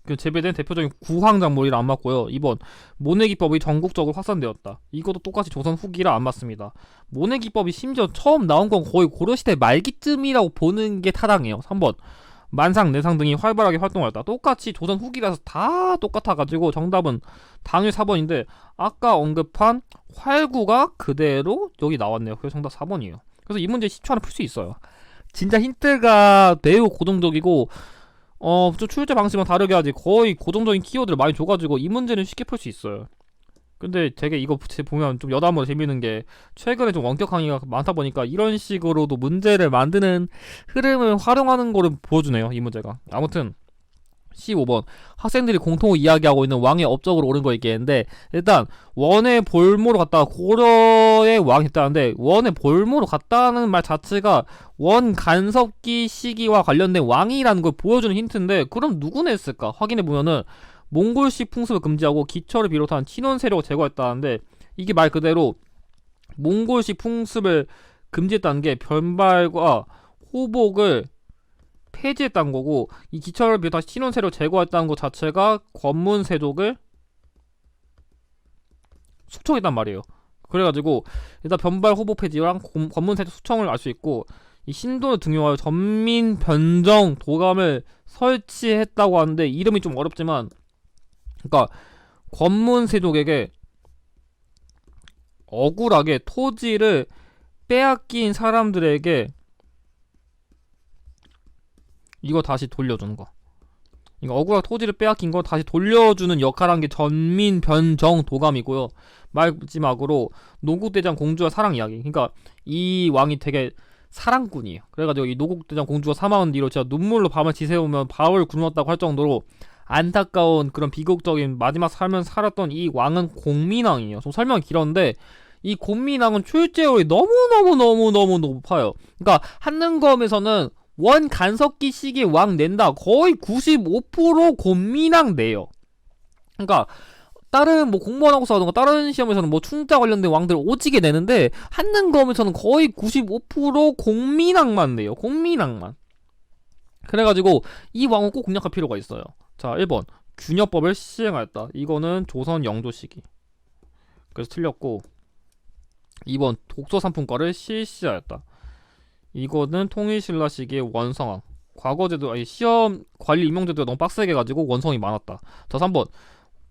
그 재배된 대표적인 구황작물이라 안 맞고요. 2번 모내기법이 전국적으로 확산되었다. 이것도 똑같이 조선 후기라 안 맞습니다. 모내기법이 심지어 처음 나온 건 거의 고려시대 말기쯤이라고 보는 게 타당해요. 3번 만상, 내상 등이 활발하게 활동하였다. 똑같이 조선 후기라서 다 똑같아가지고 정답은 당일 4번인데, 아까 언급한 활구가 그대로 여기 나왔네요. 그래서 정답 4번이에요. 그래서 이 문제 10초 안에 풀 수 있어요. 진짜 힌트가 매우 고정적이고, 좀 출제 방식만 다르게 하지 거의 고정적인 키워드를 많이 줘가지고 이 문제는 쉽게 풀 수 있어요. 근데 되게 이거 보면 좀 여담으로 재밌는 게, 최근에 좀 원격 강의가 많다 보니까 이런 식으로도 문제를 만드는 흐름을 활용하는 거를 보여주네요, 이 문제가. 아무튼 15번 학생들이 공통으로 이야기하고 있는 왕의 업적으로 옳은 거 있겠는데, 일단 원의 볼모로 갔다가 고려의 왕이 됐다는데, 원의 볼모로 갔다는 말 자체가 원 간섭기 시기와 관련된 왕이라는 걸 보여주는 힌트인데, 그럼 누구나 했을까? 확인해보면은 몽골식 풍습을 금지하고 기철을 비롯한 친원 세력을 제거했다는데, 이게 말 그대로 몽골식 풍습을 금지했다는 게 변발과 호복을 폐지했다는 거고, 이 기철을 비롯한 친원 세력을 제거했다는 것 자체가 권문세족을 숙청했단 말이에요. 그래가지고 일단 변발 호복 폐지랑 권문세족 숙청을 알 수 있고, 이 신도를 등용하여 전민 변정 도감을 설치했다고 하는데, 이름이 좀 어렵지만, 그러니까 권문세족에게 억울하게 토지를 빼앗긴 사람들에게 이거 다시 돌려주는 거. 그러니까 억울하게 토지를 빼앗긴 거 다시 돌려주는 역할한 게 전민 변정 도감이고요. 마지막으로 노국대장 공주와 사랑 이야기. 그러니까 이 왕이 되게 사랑꾼이에요. 그래가지고 이 노국대장 공주가 사망한 뒤로 진짜 눈물로 밤을 지새우면 밥을 굶었다고 할 정도로 안타까운 그런 비극적인 마지막 삶을 살았던 이 왕은 공민왕이에요. 좀 설명이 길었는데, 이 공민왕은 출제율이 너무너무 높아요. 그러니까 한능검에서는 원 간섭기 시기에 왕 낸다 거의 95% 곤민왕 내요. 그러니까 다른 뭐 공무원 하고서 하던가 다른 시험에서는 뭐 충자 관련된 왕들 오지게 내는데, 한능검에서는 거의 95% 공민왕만 내요. 공민왕만. 그래가지고 이 왕은 꼭 공략할 필요가 있어요. 자, 1번 균여법을 시행하였다. 이거는 조선 영조 시기. 그래서 틀렸고, 2번 독서상품과를 실시하였다. 이거는 통일신라 시기의 원성왕. 과거제도, 아니 시험 관리 임용제도가 너무 빡세게 가지고 원성이 많았다. 자, 3번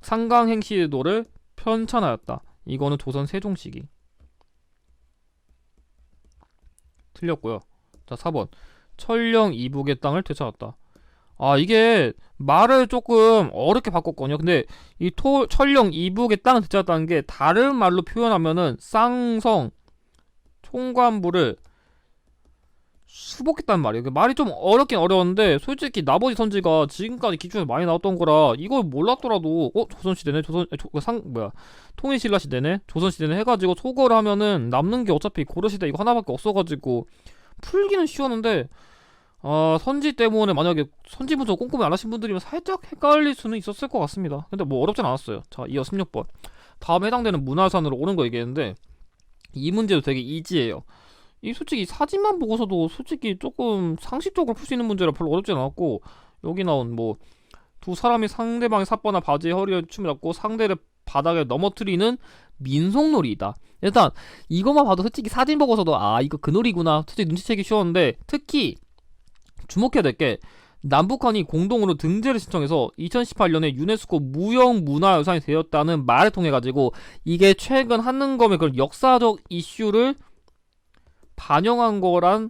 상강행시도를 편찬하였다. 이거는 조선 세종 시기. 틀렸고요. 자, 4번 철령 이북의 땅을 되찾았다. 아, 이게 말을 조금 어렵게 바꿨거든요. 근데 이 철령 이북의 땅을 되찾았다는 게 다른 말로 표현하면은 쌍성 총관부를 수복했단 말이에요. 말이 좀 어렵긴 어려웠는데, 솔직히 나머지 선지가 지금까지 기준에 많이 나왔던 거라 이걸 몰랐더라도 조선시대네, 통일신라 시대네, 조선시대네 해가지고 소거를 하면은 남는 게 어차피 고려시대 이거 하나밖에 없어가지고 풀기는 쉬웠는데, 선지 때문에 만약에 선지 분석 꼼꼼히 안 하신 분들이면 살짝 헷갈릴 수는 있었을 것 같습니다. 근데 뭐 어렵진 않았어요. 자, 이어 16번 다음에 해당되는 문화유산으로 옳은 거 얘기했는데, 이 문제도 되게 이지예요. 이 솔직히 사진만 보고서도 솔직히 조금 상식적으로 풀 수 있는 문제라 별로 어렵지 않았고, 여기 나온 뭐 두 사람이 상대방의 삿바나 바지에 허리에 춤을 잡고 상대를 바닥에 넘어뜨리는 민속놀이다. 일단 이것만 봐도 솔직히 사진 보고서도 아, 이거 그 놀이구나 솔직히 눈치채기 쉬웠는데, 특히 주목해야 될 게 남북한이 공동으로 등재를 신청해서 2018년에 유네스코 무형문화유산이 되었다는 말을 통해 가지고 이게 최근 한능검의 그런 역사적 이슈를 반영한 거란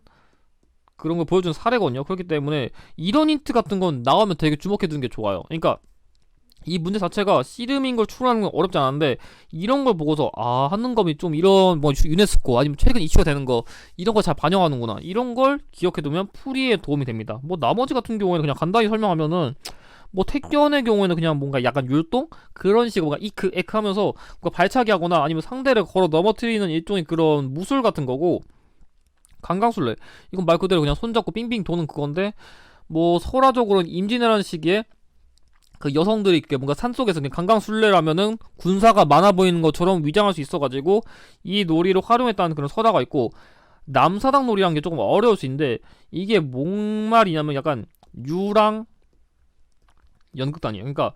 그런 걸 보여준 사례거든요. 그렇기 때문에 이런 힌트 같은 건 나오면 되게 주목해두는 게 좋아요. 그러니까 이 문제 자체가 씨름인 걸 추론하는 건 어렵지 않은데, 이런 걸 보고서 아, 한능검이 좀 이런 뭐 유네스코 아니면 최근 이슈가 되는 거 이런 걸 잘 반영하는구나, 이런 걸 기억해두면 풀이에 도움이 됩니다. 뭐 나머지 같은 경우에는 그냥 간단히 설명하면은, 뭐 택견의 경우에는 그냥 뭔가 약간 율동 그런 식으로 뭔가 이크 에크 하면서 뭔가 발차기 하거나 아니면 상대를 걸어 넘어뜨리는 일종의 그런 무술 같은 거고, 강강술래. 이건 말 그대로 그냥 손잡고 빙빙 도는 그건데, 뭐 설화적으로는 임진왜란 시기에 그 여성들이 이렇게 뭔가 산속에서 그냥 강강술래라면은 군사가 많아 보이는 것처럼 위장할 수 있어가지고 이 놀이를 활용했다는 그런 설화가 있고, 남사당 놀이라는 게 조금 어려울 수 있는데, 이게 뭔 말이냐면 약간 유랑 연극단이에요. 그러니까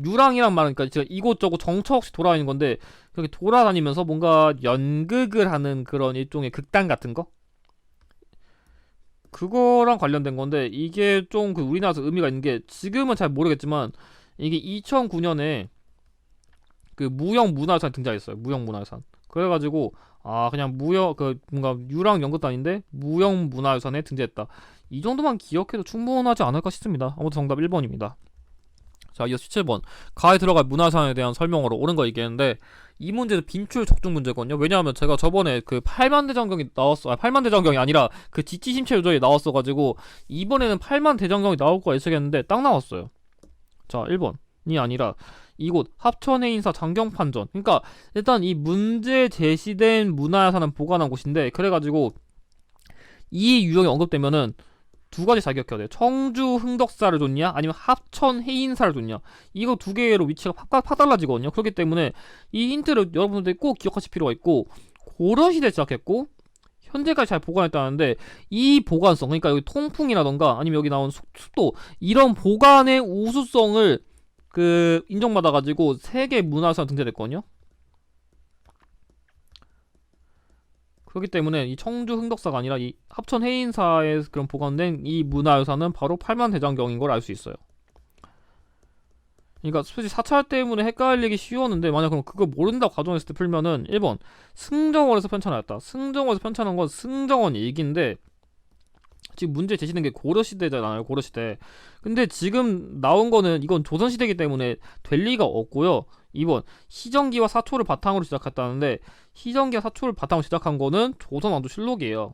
유랑이란 말은 그러니까 제가 이곳저곳 정처 없이 돌아다니는 건데, 그렇게 돌아다니면서 뭔가 연극을 하는 그런 일종의 극단 같은 거, 그거랑 관련된 건데, 이게 좀 그 우리나라에서 의미가 있는 게, 지금은 잘 모르겠지만 이게 2009년에 그 무형문화유산 등장했어요. 무형문화유산. 그래가지고 아 그냥 무형 그 뭔가 유랑 연극단인데 무형문화유산에 등재했다. 이 정도만 기억해도 충분하지 않을까 싶습니다. 아무튼 정답 1번입니다. 자, 이어서 17번. 가에 들어갈 문화유산에 대한 설명으로 옳은 거 얘기했는데, 이 문제는 빈출 적중 문제거든요. 왜냐하면 제가 저번에 그 8만대장경이 나왔어. 8만대장경이 아니라 그 지치심체 요절이 나왔어가지고 이번에는 8만대장경이 나올 거 예측했는데 딱 나왔어요. 자, 1번이 아니라 이곳 합천해인사 장경판전. 그러니까 일단 이 문제 제시된 문화유산은 보관한 곳인데, 그래가지고 이 유형이 언급되면은 두 가지 잘 기억해야 돼요. 청주 흥덕사를 줬냐 아니면 합천 해인사를 줬냐, 이거 두 개로 위치가 팍 달라지거든요. 그렇기 때문에 이 힌트를 여러분들이 꼭 기억하실 필요가 있고, 고려시대 시작했고 현재까지 잘 보관했다는데, 이 보관성, 그러니까 여기 통풍이라던가 아니면 여기 나온 습도, 이런 보관의 우수성을 그 인정받아가지고 세계 문화유산 등재됐거든요. 그렇기 때문에 이 청주 흥덕사가 아니라 이 합천 해인사에 그런 보관된 이 문화유산은 바로 팔만대장경인 걸 알 수 있어요. 그러니까 솔직히 사찰 때문에 헷갈리기 쉬웠는데, 만약 그럼 그거 모른다고 가정했을 때 풀면은 1번 승정원에서 편찬하였다. 승정원에서 편찬한 건 승정원 일기인데, 지금 문제 제시된 게 고려시대잖아요. 고려시대. 근데 지금 나온 거는 이건 조선시대이기 때문에 될 리가 없고요. 2번 희정기와 사초를 바탕으로 시작했다는데, 희정기와 사초를 바탕으로 시작한 거는 조선왕조실록이에요.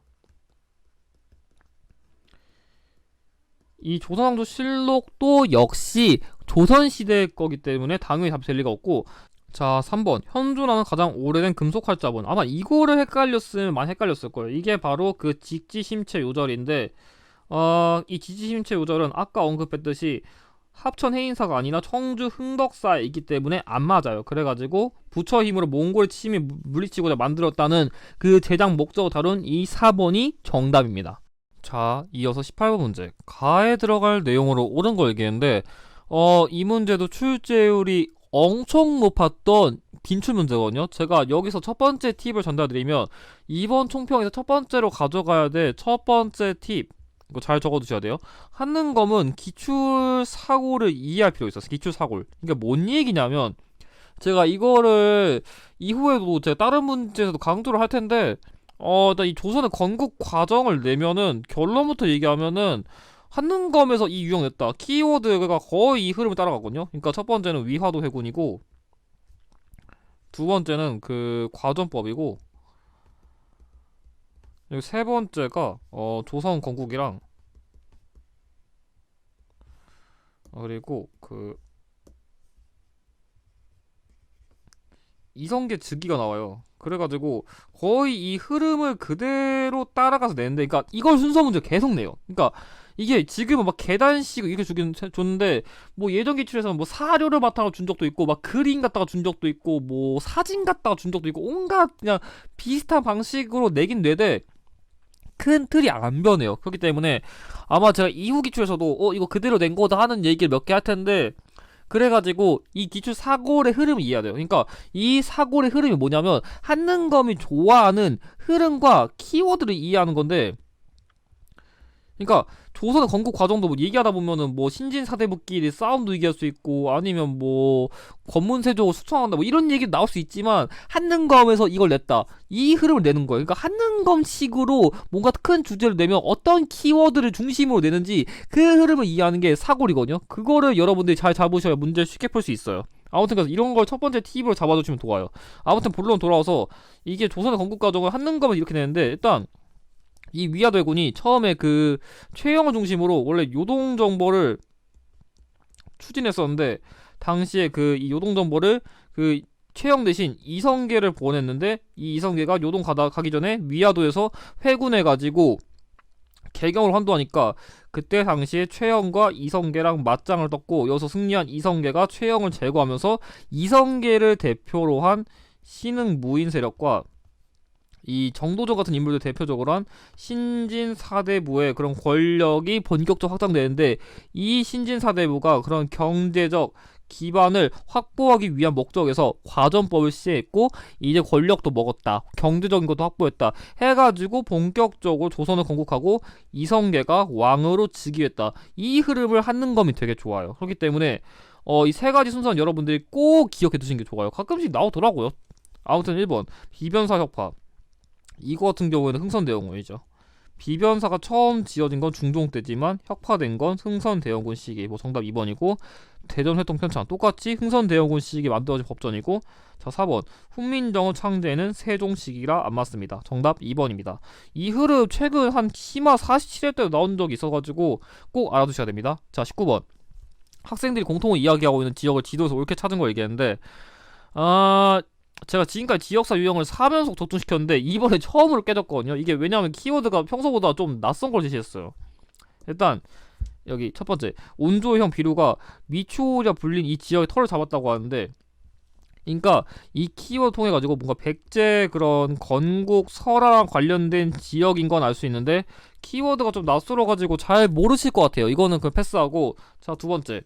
이 조선왕조실록도 역시 조선시대 거기 때문에 당연히 답이 될 리가 없고, 자 3번 현존하는 가장 오래된 금속활자본. 아마 이거를 헷갈렸으면 많이 헷갈렸을 거예요. 이게 바로 그 직지심체 요절인데, 이 직지심체 요절은 아까 언급했듯이 합천 해인사가 아니라 청주 흥덕사에 있기 때문에 안 맞아요. 그래가지고 부처 힘으로 몽골 침이 물리치고자 만들었다는 그 제작 목적을 다룬 이 4번이 정답입니다. 자, 이어서 18번 문제. 가에 들어갈 내용으로 옳은 걸 얘기했는데, 이 문제도 출제율이 엄청 높았던 빈출 문제거든요. 제가 여기서 첫 번째 팁을 전달드리면, 이번 총평에서 첫 번째로 가져가야 될 첫 번째 팁, 이거 잘 적어두셔야 돼요. 한능검은 기출 사고를 이해할 필요가 있어요. 기출 사고를. 그러니까 뭔 얘기냐면, 제가 이거를 이후에도 제가 다른 문제에서도 강조를 할 텐데, 일단 이 조선의 건국 과정을 내면은 결론부터 얘기하면은 한능검에서 이 유형 냈다. 키워드가 거의 이 흐름을 따라가거든요. 그러니까 첫 번째는 위화도 해군이고, 두 번째는 그 과전법이고, 그리고 세 번째가 조선 건국이랑, 그리고 그 이성계 즉위가 나와요. 그래가지고 거의 이 흐름을 그대로 따라가서 내는데, 그러니까 이걸 순서 문제 계속 내요. 그러니까 이게 지금은 막 계단식 이렇게 주긴 줬는데, 뭐 예전 기출에서는 뭐 사료를 바탕으로 준 적도 있고, 막 그림 갖다가 준 적도 있고, 뭐 사진 갖다가 준 적도 있고, 온갖 그냥 비슷한 방식으로 내긴 내되 큰 틀이 안 변해요. 그렇기 때문에 아마 제가 이후 기출에서도 이거 그대로 낸 거다 하는 얘기를 몇 개 할 텐데, 그래가지고 이 기출 사골의 흐름을 이해해야 돼요. 그러니까 이 사골의 흐름이 뭐냐면, 한능검이 좋아하는 흐름과 키워드를 이해하는 건데, 그러니까 조선의 건국 과정도 뭐 얘기하다 보면은 뭐 신진사대부끼리 싸움도 얘기할 수 있고, 아니면 뭐 권문세조 숙청한다 뭐 이런 얘기 나올 수 있지만, 한능검에서 이걸 냈다, 이 흐름을 내는 거예요. 그러니까 한능검식으로 뭔가 큰 주제를 내면 어떤 키워드를 중심으로 내는지 그 흐름을 이해하는 게 사골이거든요. 그거를 여러분들이 잘 잡으셔야 문제를 쉽게 풀 수 있어요. 아무튼 그래서 이런 걸 첫 번째 팁으로 잡아두시면 좋아요. 아무튼 본론 돌아와서, 이게 조선의 건국 과정을 한능검을 이렇게 내는데, 일단 이 위화도해군이 처음에 그 최영을 중심으로 원래 요동정벌을 추진했었는데, 당시에 그 이 요동정벌을 그 최영 대신 이성계를 보냈는데 이 이성계가 요동 가기 전에 위화도에서 회군해가지고 개경을 환도하니까 그때 당시에 최영과 이성계랑 맞짱을 떴고 여기서 승리한 이성계가 최영을 제거하면서 이성계를 대표로 한 신흥 무인 세력과 이 정도전 같은 인물들 대표적으로 한 신진 사대부의 그런 권력이 본격적으로 확장되는데 이 신진 사대부가 그런 경제적 기반을 확보하기 위한 목적에서 과전법을 시행했고 이제 권력도 먹었다 경제적인 것도 확보했다 해가지고 본격적으로 조선을 건국하고 이성계가 왕으로 즉위했다. 이 흐름을 한능검이 되게 좋아요. 그렇기 때문에 이 세 가지 순서는 여러분들이 꼭 기억해 두시는 게 좋아요. 가끔씩 나오더라고요. 아무튼 1번 비변사 혁파, 이거 같은 경우에는 흥선대원군이죠. 비변사가 처음 지어진 건 중종 때지만 혁파된 건 흥선대원군 시기. 뭐 정답 2번이고 대전회통 편찬 똑같이 흥선대원군 시기에 만들어진 법전이고. 자 4번 훈민정음 창제는 세종 시기라 안 맞습니다. 정답 2번입니다. 이 흐름 최근 한 심화 47회 때도 나온 적이 있어가지고 꼭 알아두셔야 됩니다. 자 19번 학생들이 공통으로 이야기하고 있는 지역을 지도에서 옳게 찾은 걸 얘기했는데 제가 지금까지 지역사 유형을 4연속 적중시켰는데 이번에 처음으로 깨졌거든요. 이게 왜냐하면 키워드가 평소보다 좀 낯선 걸 제시했어요. 일단 여기 첫 번째 온조형 비류가 미추홀이라 불린 이 지역의 털을 잡았다고 하는데, 그러니까 이 키워드 통해 가지고 뭔가 백제 그런 건국 설화랑 관련된 지역인 건 알 수 있는데 키워드가 좀 낯설어 가지고 잘 모르실 것 같아요. 이거는 그 패스하고. 자 두 번째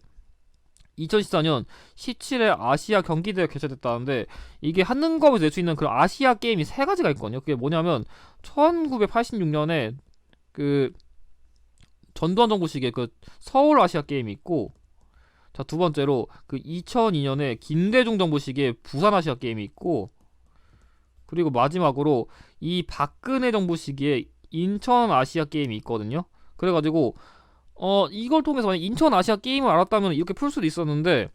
2014년 17회 아시아 경기대회 개최됐다는데 이게 한능검에서 낼 수 있는 그 아시아 게임이 세 가지가 있거든요. 그게 뭐냐면 1986년에 그 전두환 정부 시기에 그 서울 아시아 게임이 있고, 자 두 번째로 그 2002년에 김대중 정부 시기에 부산 아시아 게임이 있고, 그리고 마지막으로 이 박근혜 정부 시기에 인천 아시아 게임이 있거든요. 그래가지고 이걸 통해서 만약 인천 아시아 게임을 알았다면 이렇게 풀 수도 있었는데,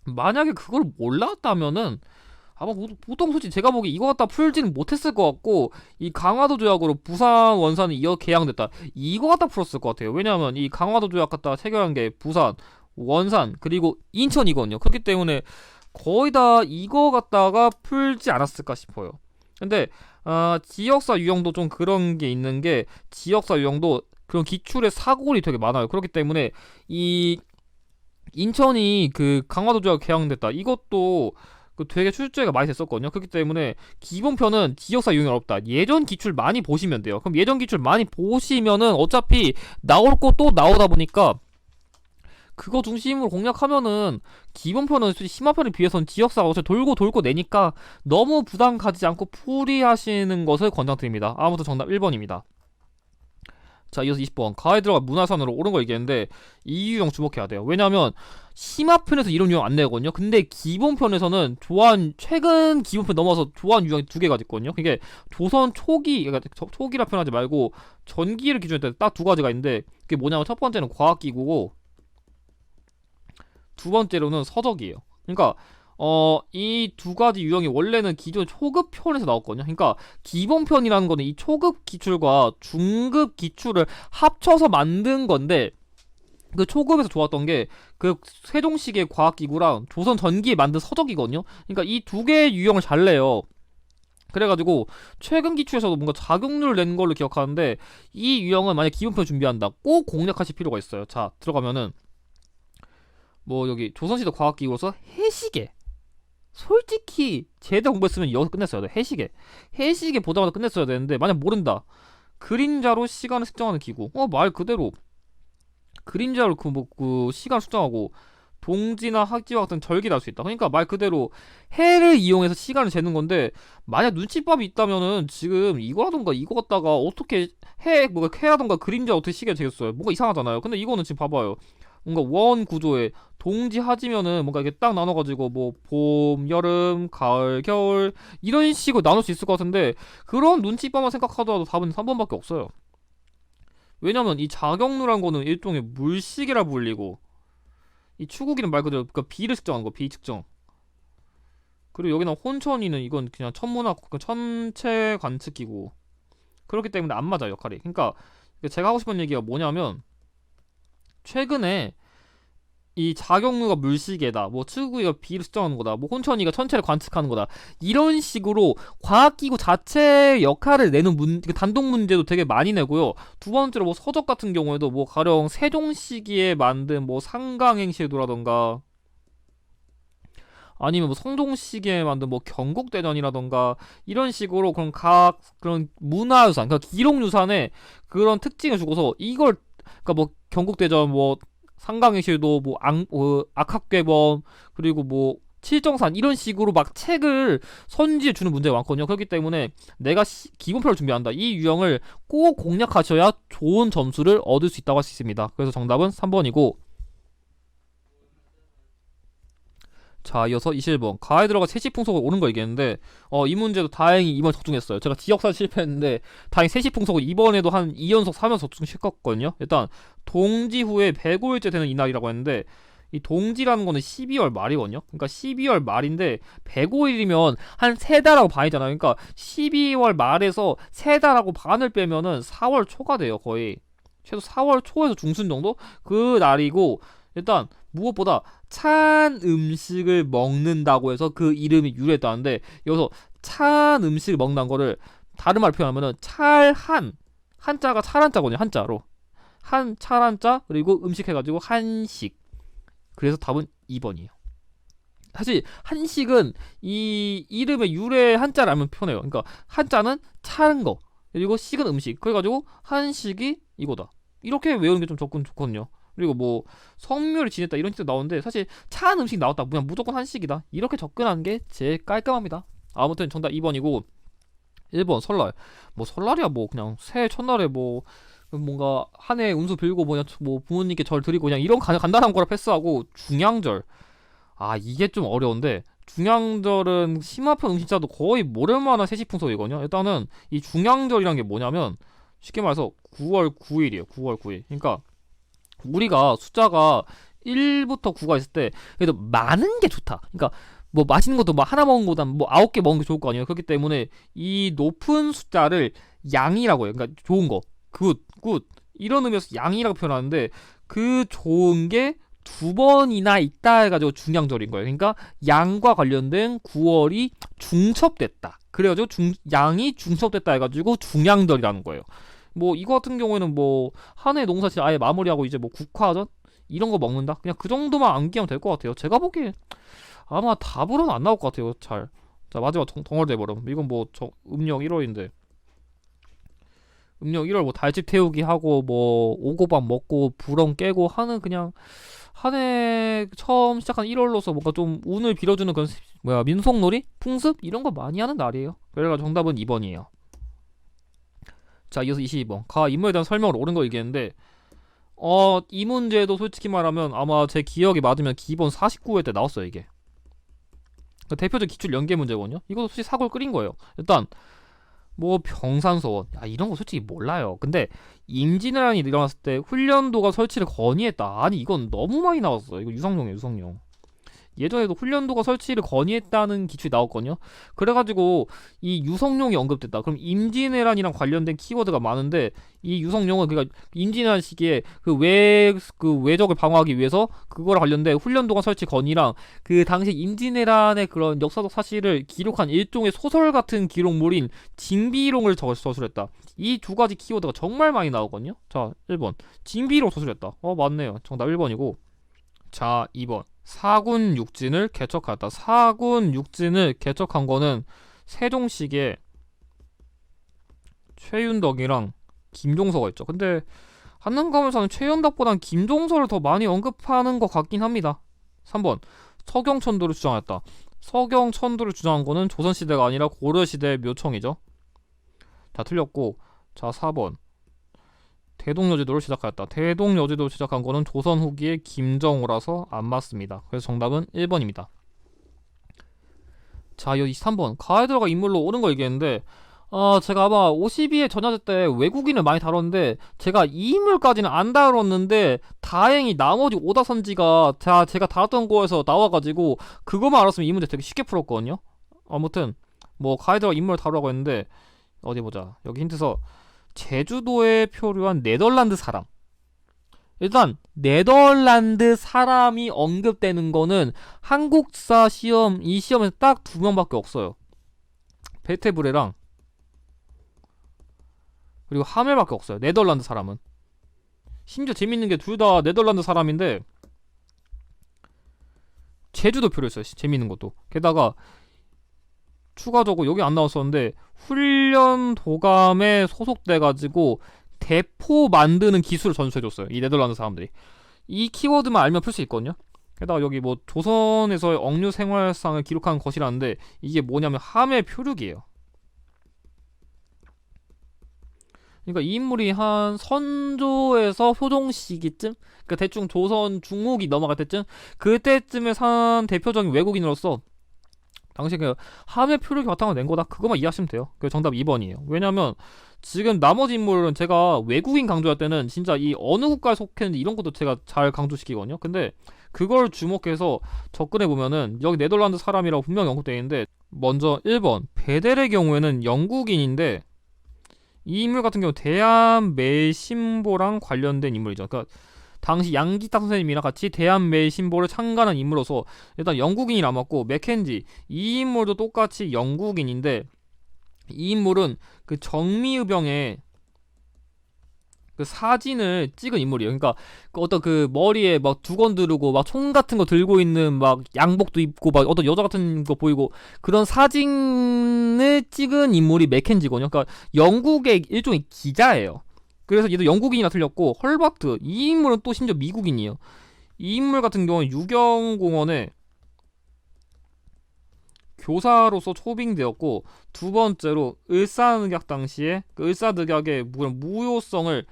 만약에 그걸 몰랐다면은 아마 보통 솔직히 제가 보기 이거 갖다 풀지는 못했을 것 같고, 이 강화도 조약으로 부산 원산이 이어 개양됐다 이거 갖다 풀었을 것 같아요. 왜냐하면 이 강화도 조약 갖다 체결한 게 부산, 원산 그리고 인천이거든요. 그렇기 때문에 거의 다 이거 갖다가 풀지 않았을까 싶어요. 근데 지역사 유형도 좀 그런 게 있는 게, 지역사 유형도 그런 기출의 사고리 되게 많아요. 그렇기 때문에 이 인천이 그 강화도 조약 개항됐다 이것도 그 되게 출제가 많이 됐었거든요. 그렇기 때문에 기본편은 지역사 유형이 어렵다. 예전 기출 많이 보시면 돼요. 그럼 예전 기출 많이 보시면은 어차피 나올 거 또 나오다 보니까 그거 중심으로 공략하면은 기본편은 심화편에 비해서는 지역사가 어차피 돌고 내니까 너무 부담 가지지 않고 풀이하시는 것을 권장드립니다. 아무튼 정답 1번입니다. 자 이어서 20번 가에 들어가 문화산으로 옳은 거 얘기했는데 이 유형 주목해야 돼요. 왜냐면 심화편에서 이런 유형 안 내거든요. 근데 기본편에서는 최근 기본편 넘어서 좋아하는 유형이 두 개가 있거든요. 그게 조선 초기, 그러니까 초기라 표현하지 말고 전기를 기준으로 딱 두 가지가 있는데, 그게 뭐냐면 첫 번째는 과학기구고 두 번째로는 서적이에요. 그러니까 이 두 가지 유형이 원래는 기존 초급 편에서 나왔거든요. 그러니까 기본편이라는 거는 이 초급 기출과 중급 기출을 합쳐서 만든 건데, 그 초급에서 좋았던 게 그 세종시기의 과학기구랑 조선 전기에 만든 서적이거든요. 그러니까 이 두 개의 유형을 잘 내요. 그래가지고 최근 기출에서도 뭔가 자격률 낸 걸로 기억하는데, 이 유형은 만약 기본편 준비한다 꼭 공략하실 필요가 있어요. 자 들어가면은 뭐 여기 조선시대 과학기구로서 해시계, 솔직히 제대로 공부했으면 여기서 끝냈어야 돼. 해시계 보자마자 끝냈어야 되는데 만약 모른다, 그림자로 시간을 측정하는 기구. 말 그대로 그림자로 그 시간 측정하고 동지나 학지와 같은 절기를 알 수 있다. 그러니까 말 그대로 해를 이용해서 시간을 재는 건데, 만약 눈치밥이 있다면은 지금 이거라던가 이거 갖다가 어떻게 해라던가 그림자 어떻게 시계를 재겠어요. 뭔가 이상하잖아요. 근데 이거는 지금 봐봐요. 뭔가 원 구조에 동지 하지면은 뭔가 이렇게 딱 나눠가지고 뭐 봄, 여름, 가을, 겨울 이런 식으로 나눌 수 있을 것 같은데, 그런 눈치밥만 생각하더라도 답은 3번밖에 없어요. 왜냐면 이 자경루란 거는 일종의 물시계라 불리고, 이 추구기는 말 그대로 그러니까 비를 측정하는 거, 비 측정. 그리고 여기는 혼천이는 이건 그냥 천문학, 천체 관측기고. 그렇기 때문에 안 맞아요, 역할이. 그러니까 제가 하고 싶은 얘기가 뭐냐면, 최근에 이 자경루가 물시계다, 뭐 츠구이가 비를 측정하는 거다, 뭐 혼천이가 천체를 관측하는 거다, 이런 식으로 과학기구 자체의 역할을 내는 단독 문제도 되게 많이 내고요. 두 번째로 뭐 서적 같은 경우에도 뭐 가령 세종 시기에 만든 뭐 상강행시도라던가 아니면 뭐 성종 시기에 만든 뭐 경국대전이라던가 이런 식으로 그런 각 그런 문화유산, 그러니까 기록유산의 그런 특징을 주고서 이걸, 그러니까 뭐 경국대전, 뭐 상강의실도, 뭐 악학괴범, 그리고 뭐 칠정산, 이런 식으로 막 책을 선지해 주는 문제가 많거든요. 그렇기 때문에 내가 기본표를 준비한다, 이 유형을 꼭 공략하셔야 좋은 점수를 얻을 수 있다고 할 수 있습니다. 그래서 정답은 3번이고, 자, 이어서 21번. 가에 들어가 세시풍속을 옳은 거 얘기했는데, 이 문제도 다행히 2번 적중했어요. 제가 지역사 실패했는데, 다행히 세시풍속을 이번에도 한 2연속, 3연속 적중시켰거든요. 일단, 동지 후에 105일째 되는 이날이라고 했는데, 이 동지라는 거는 12월 말이거든요. 그러니까 12월 말인데, 105일이면 한 3달하고 반이잖아요. 그러니까 12월 말에서 3달하고 반을 빼면은 4월 초가 돼요, 거의. 최소 4월 초에서 중순 정도? 그 날이고, 일단, 무엇보다 찬 음식을 먹는다고 해서 그 이름이 유래했다는데, 여기서 찬 음식을 먹는다는 거를 다른 말로 표현하면은 찰한, 한자가 찰한자거든요. 한자로 한 찰한자, 그리고 음식 해가지고 한식. 그래서 답은 2번이에요. 사실 한식은 이 이름의 유래 한자를 알면 편해요. 그러니까 한자는 차른 거, 그리고 식은 음식, 그래가지고 한식이 이거다, 이렇게 외우는 게 좀 좋거든요. 그리고 뭐 성묘를 지냈다 이런 뜻도 나오는데, 사실 차한 음식 나왔다, 그냥 무조건 한식이다, 이렇게 접근하는 게 제일 깔끔합니다. 아무튼 정답 2번이고, 1번 설날. 뭐 설날이야 뭐 그냥 새해 첫날에 뭐 뭔가 한 해 운수 빌고 뭐 부모님께 절 드리고 그냥 이런 간단한 거라 패스하고, 중양절. 아, 이게 좀 어려운데, 중양절은 심화편 음식자도 거의 모를 만한 세시풍속이거든요. 일단은 이 중양절이란 게 뭐냐면, 쉽게 말해서 9월 9일이에요 9월 9일. 그러니까 우리가 숫자가 1부터 9가 있을 때 그래도 많은 게 좋다. 그러니까 뭐 맛있는 것도 뭐 하나 먹은 것보다 뭐 9개 먹은 게 좋을 거 아니에요. 그렇기 때문에 이 높은 숫자를 양이라고 해요. 그러니까 좋은 거, 굿 이런 의미에서 양이라고 표현하는데, 그 좋은 게 두 번이나 있다 해가지고 중양절인 거예요. 그러니까 양과 관련된 9월이 중첩됐다, 그래가지고 양이 중첩됐다 해가지고 중양절이라는 거예요. 뭐 이거 같은 경우에는 뭐 한 해 농사 진짜 아예 마무리하고 이제 뭐 국화전 이런 거 먹는다, 그냥 그 정도만 암기하면 될 것 같아요. 제가 보기에 아마 답으로는 안 나올 것 같아요, 잘. 자, 마지막 덩어리 돼버려. 이건 뭐 음력 1월인데, 음력 1월 뭐 달집 태우기 하고 뭐 오고밥 먹고 부렁 깨고 하는, 그냥 한 해 처음 시작한 1월로서 뭔가 좀 운을 빌어주는 그런 민속놀이? 풍습? 이런 거 많이 하는 날이에요. 그래가지고 정답은 2번이에요. 자, 이어서 22번. 가 인물에 대한 설명을 옳은 거 얘기했는데, 이 문제도 솔직히 말하면 아마 제 기억이 맞으면 기본 49회 때 나왔어요, 이게. 그러니까 대표적 기출 연계 문제거든요. 이것도 솔직히 사고를 끓인 거예요. 일단 뭐 병산서원, 이런 거 솔직히 몰라요. 근데 임진왜란이 일어났을 때 훈련도가 설치를 건의했다. 아니, 이건 너무 많이 나왔어. 이거 유성룡이에요, 유성룡. 예전에도 훈련도가 설치를 건의했다는 기출이 나왔거든요. 그래가지고 이 유성룡이 언급됐다. 그럼 임진왜란이랑 관련된 키워드가 많은데, 이 유성룡은 그러니까 임진왜란 시기에 그 외적을 방어하기 위해서 그거랑 관련된 훈련도가 설치 건의랑 그 당시 임진왜란의 그런 역사적 사실을 기록한 일종의 소설 같은 기록물인 징비록을 저술했다. 이 두 가지 키워드가 정말 많이 나오거든요. 자, 1번 징비록 저술했다. 맞네요. 정답 1번이고. 자, 2번 사군 육진을 개척하였다. 사군 육진을 개척한 거는 세종시기에 최윤덕이랑 김종서가 있죠. 근데 한능가면서는 최윤덕보단 김종서를 더 많이 언급하는 것 같긴 합니다. 3번 서경천도를 주장했다. 서경천도를 주장한 거는 조선시대가 아니라 고려시대의 묘청이죠. 자, 틀렸고. 자, 4번 대동여지도를 시작하였다. 대동여지도를 시작한 거는 조선 후기의 김정호라서 안 맞습니다. 그래서 정답은 1번입니다. 자, 여기 3번 가에 들어가 인물로 옳은 거 얘기했는데, 제가 아마 52회 전야제 때 외국인을 많이 다뤘는데 제가 이 인물까지는 안 다뤘는데, 다행히 나머지 오다선지가 제가 다뤘던 거에서 나와가지고 그거만 알았으면 이 문제 되게 쉽게 풀었거든요. 아무튼 뭐 가에 들어가 인물을 다루라고 했는데, 어디 보자. 여기 힌트서 제주도에 표류한 네덜란드 사람. 일단 네덜란드 사람이 언급되는 거는 한국사 시험, 이 시험에서 딱 2명밖에 없어요. 베테브레랑 그리고 하멜밖에 없어요. 네덜란드 사람은. 심지어 재밌는 게 둘 다 네덜란드 사람인데 제주도표를 했어요. 재밌는 것도. 게다가 추가적으로 여기 안 나왔었는데 훈련 도감에 소속돼가지고 대포 만드는 기술을 전수해줬어요. 이 네덜란드 사람들이. 이 키워드만 알면 풀 수 있거든요. 게다가 여기 뭐 조선에서의 억류 생활상을 기록한 것이라는데 이게 뭐냐면 함의 표류기예요. 그러니까 이 인물이 한 선조에서 효종 시기쯤, 그러니까 대충 조선 중후기 넘어갈 때쯤, 그때쯤에 산 대표적인 외국인으로서 당시 그 함의 표류기 바탕을 낸 거다. 그것만 이해하시면 돼요. 그 정답 2번이에요. 왜냐면 지금 나머지 인물은 제가 외국인 강조할 때는 진짜 이 어느 국가에 속했는지 이런 것도 제가 잘 강조시키거든요. 근데 그걸 주목해서 접근해 보면은 여기 네덜란드 사람이라고 분명히 언급되어 있는데, 먼저 1번 베델의 경우에는 영국인인데 이 인물 같은 경우 대한매신보랑 관련된 인물이죠. 그러니까 당시 양기타 선생님이랑 같이 대한매신보를 창간한 인물로서 일단 영국인이 남았고, 맥켄지 이 인물도 똑같이 영국인인데 이 인물은 그 정미의병의 그 사진을 찍은 인물이에요. 그러니까 그 어떤 그 머리에 막 두건 두르고 막 총 같은 거 들고 있는 막 양복도 입고 막 어떤 여자 같은 거 보이고 그런 사진을 찍은 인물이 맥켄지거든요. 그러니까 영국의 일종의 기자예요. 그래서 얘도 영국인이라 틀렸고, 헐버트 이 인물은 또 심지어 미국인이에요. 이 인물 같은 경우는 유경공원에 교사로서 초빙되었고, 두 번째로 을사늑약 당시에 그 을사늑약의 무효성을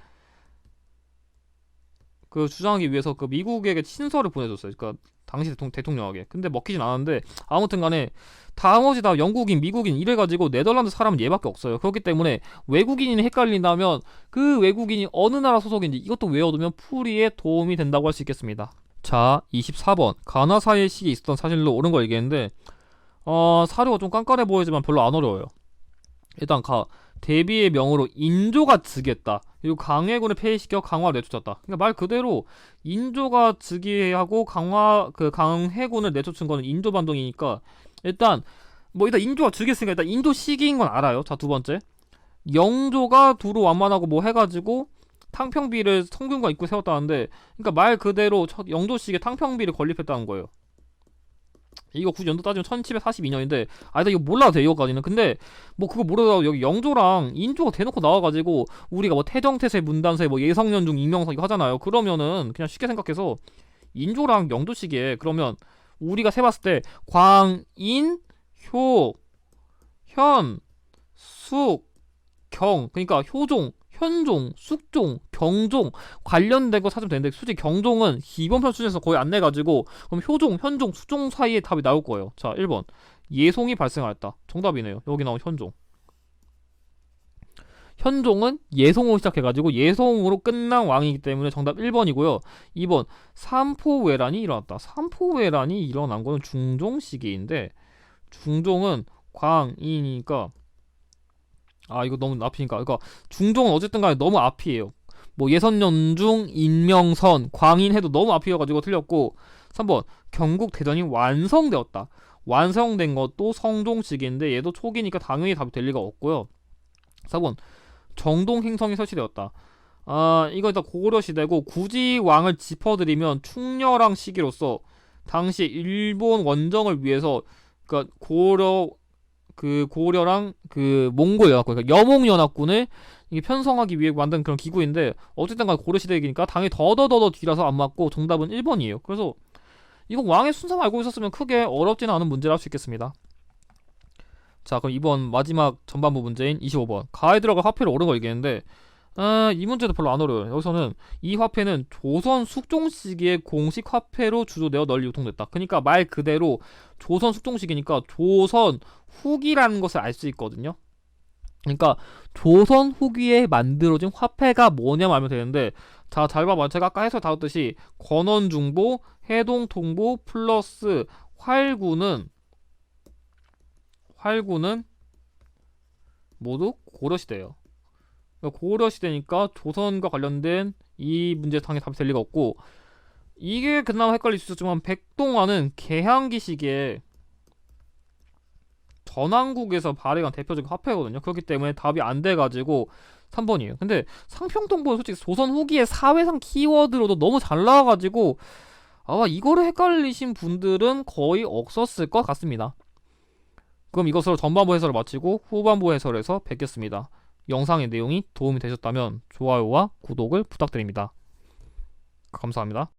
그 주장하기 위해서 그 미국에게 친서를 보내줬어요. 그러니까 당시 대통령에게. 근데 먹히진 않았는데 아무튼간에 나머지 다 영국인, 미국인 이래가지고 네덜란드 사람은 얘밖에 없어요. 그렇기 때문에 외국인이 헷갈린다면 그 외국인이 어느 나라 소속인지 이것도 외워두면 풀이에 도움이 된다고 할 수 있겠습니다. 자, 24번 가나사의 시기에 있었던 사실로 옳은 걸 얘기했는데 사료가 좀 깐깐해 보이지만 별로 안 어려워요. 일단 대비의 명으로 인조가 즉위했다. 그리고 강해군을 폐위시켜 강화를 내쫓았다. 그러니까 말 그대로 인조가 즉위하고 강해군을 내쫓은 거는 인조 반동이니까, 일단 일단 인조가 즉위했으니까 일단 인조 시기인 건 알아요. 자, 두 번째, 영조가 두루 완만하고 뭐 해가지고 탕평비를 성균관 입구 세웠다는데, 그러니까 말 그대로 영조 시기에 탕평비를 건립했다는 거예요. 이거 굳이 연도 따지면 1742년인데 나 이거 몰라도 돼 이거까지는. 근데 뭐 그거 모르다가 여기 영조랑 인조가 대놓고 나와가지고 우리가 뭐 태정태세 문단세 뭐 예성년중 임명성 이거 하잖아요. 그러면은 그냥 쉽게 생각해서 인조랑 영조 시기에 그러면 우리가 세봤을 때 광인, 효, 현, 숙, 경, 그러니까 효종, 현종, 숙종, 경종 관련된 거 찾으면 되는데, 솔직히 경종은 기본편 수준에서 거의 안 내가지고 그럼 효종, 현종, 숙종 사이에 답이 나올 거예요. 자, 1번 예송이 발생하였다. 정답이네요. 여기 나온 현종. 현종은 예송으로 시작해가지고 예송으로 끝난 왕이기 때문에 정답 1번이고요. 2번 삼포외란이 일어났다. 삼포외란이 일어난 거는 중종 시기인데, 중종은 광이니까 이거 너무 앞이니까. 그러니까 중종은 어쨌든 간에 너무 앞이에요. 뭐 예선연중, 인명선, 광인 해도 너무 앞이어가지고 틀렸고, 3번 경국대전이 완성되었다. 완성된 것도 성종시기인데 얘도 초기니까 당연히 답이 될 리가 없고요. 4번 정동행성이 설치되었다. 이거 일단 고려시대고, 굳이 왕을 짚어드리면 충렬왕 시기로서 당시 일본 원정을 위해서 그러니까 고려랑 그 몽골 연합군, 그러니까 여몽 연합군을 이게 편성하기 위해 만든 그런 기구인데, 어쨌든 간 고려시대이니까 당연히 더더더더 뒤라서 안 맞고 정답은 1번이에요. 그래서 이거 왕의 순서만 알고 있었으면 크게 어렵지는 않은 문제라 할 수 있겠습니다. 자, 그럼 이번 마지막 전반부 문제인 25번 가에 들어갈 화폐를 옳은 거 얘기했는데, 이 문제도 별로 안 어려워요. 여기서는 이 화폐는 조선 숙종 시기의 공식 화폐로 주조되어 널리 유통됐다. 그러니까 말 그대로 조선 숙종 시기니까 조선 후기라는 것을 알 수 있거든요. 그러니까 조선 후기에 만들어진 화폐가 뭐냐면 알면 되는데, 자, 잘 봐봐. 제가 아까 해설 다뤘듯이 권원중보, 해동통보 플러스 활구는 모두 고려시대예요. 그러니까 고려시대니까 조선과 관련된 이 문제 당연히 답이 될 리가 없고, 이게 그나마 헷갈릴 수 있었지만 백동화는 개항기 시기에 전왕국에서 발행한 대표적인 화폐거든요. 그렇기 때문에 답이 안 돼가지고 3번이에요. 근데 상평통보는 솔직히 조선 후기의 사회상 키워드로도 너무 잘 나와가지고 아마 이거를 헷갈리신 분들은 거의 없었을 것 같습니다. 그럼 이것으로 전반부 해설을 마치고 후반부 해설에서 뵙겠습니다. 영상의 내용이 도움이 되셨다면 좋아요와 구독을 부탁드립니다. 감사합니다.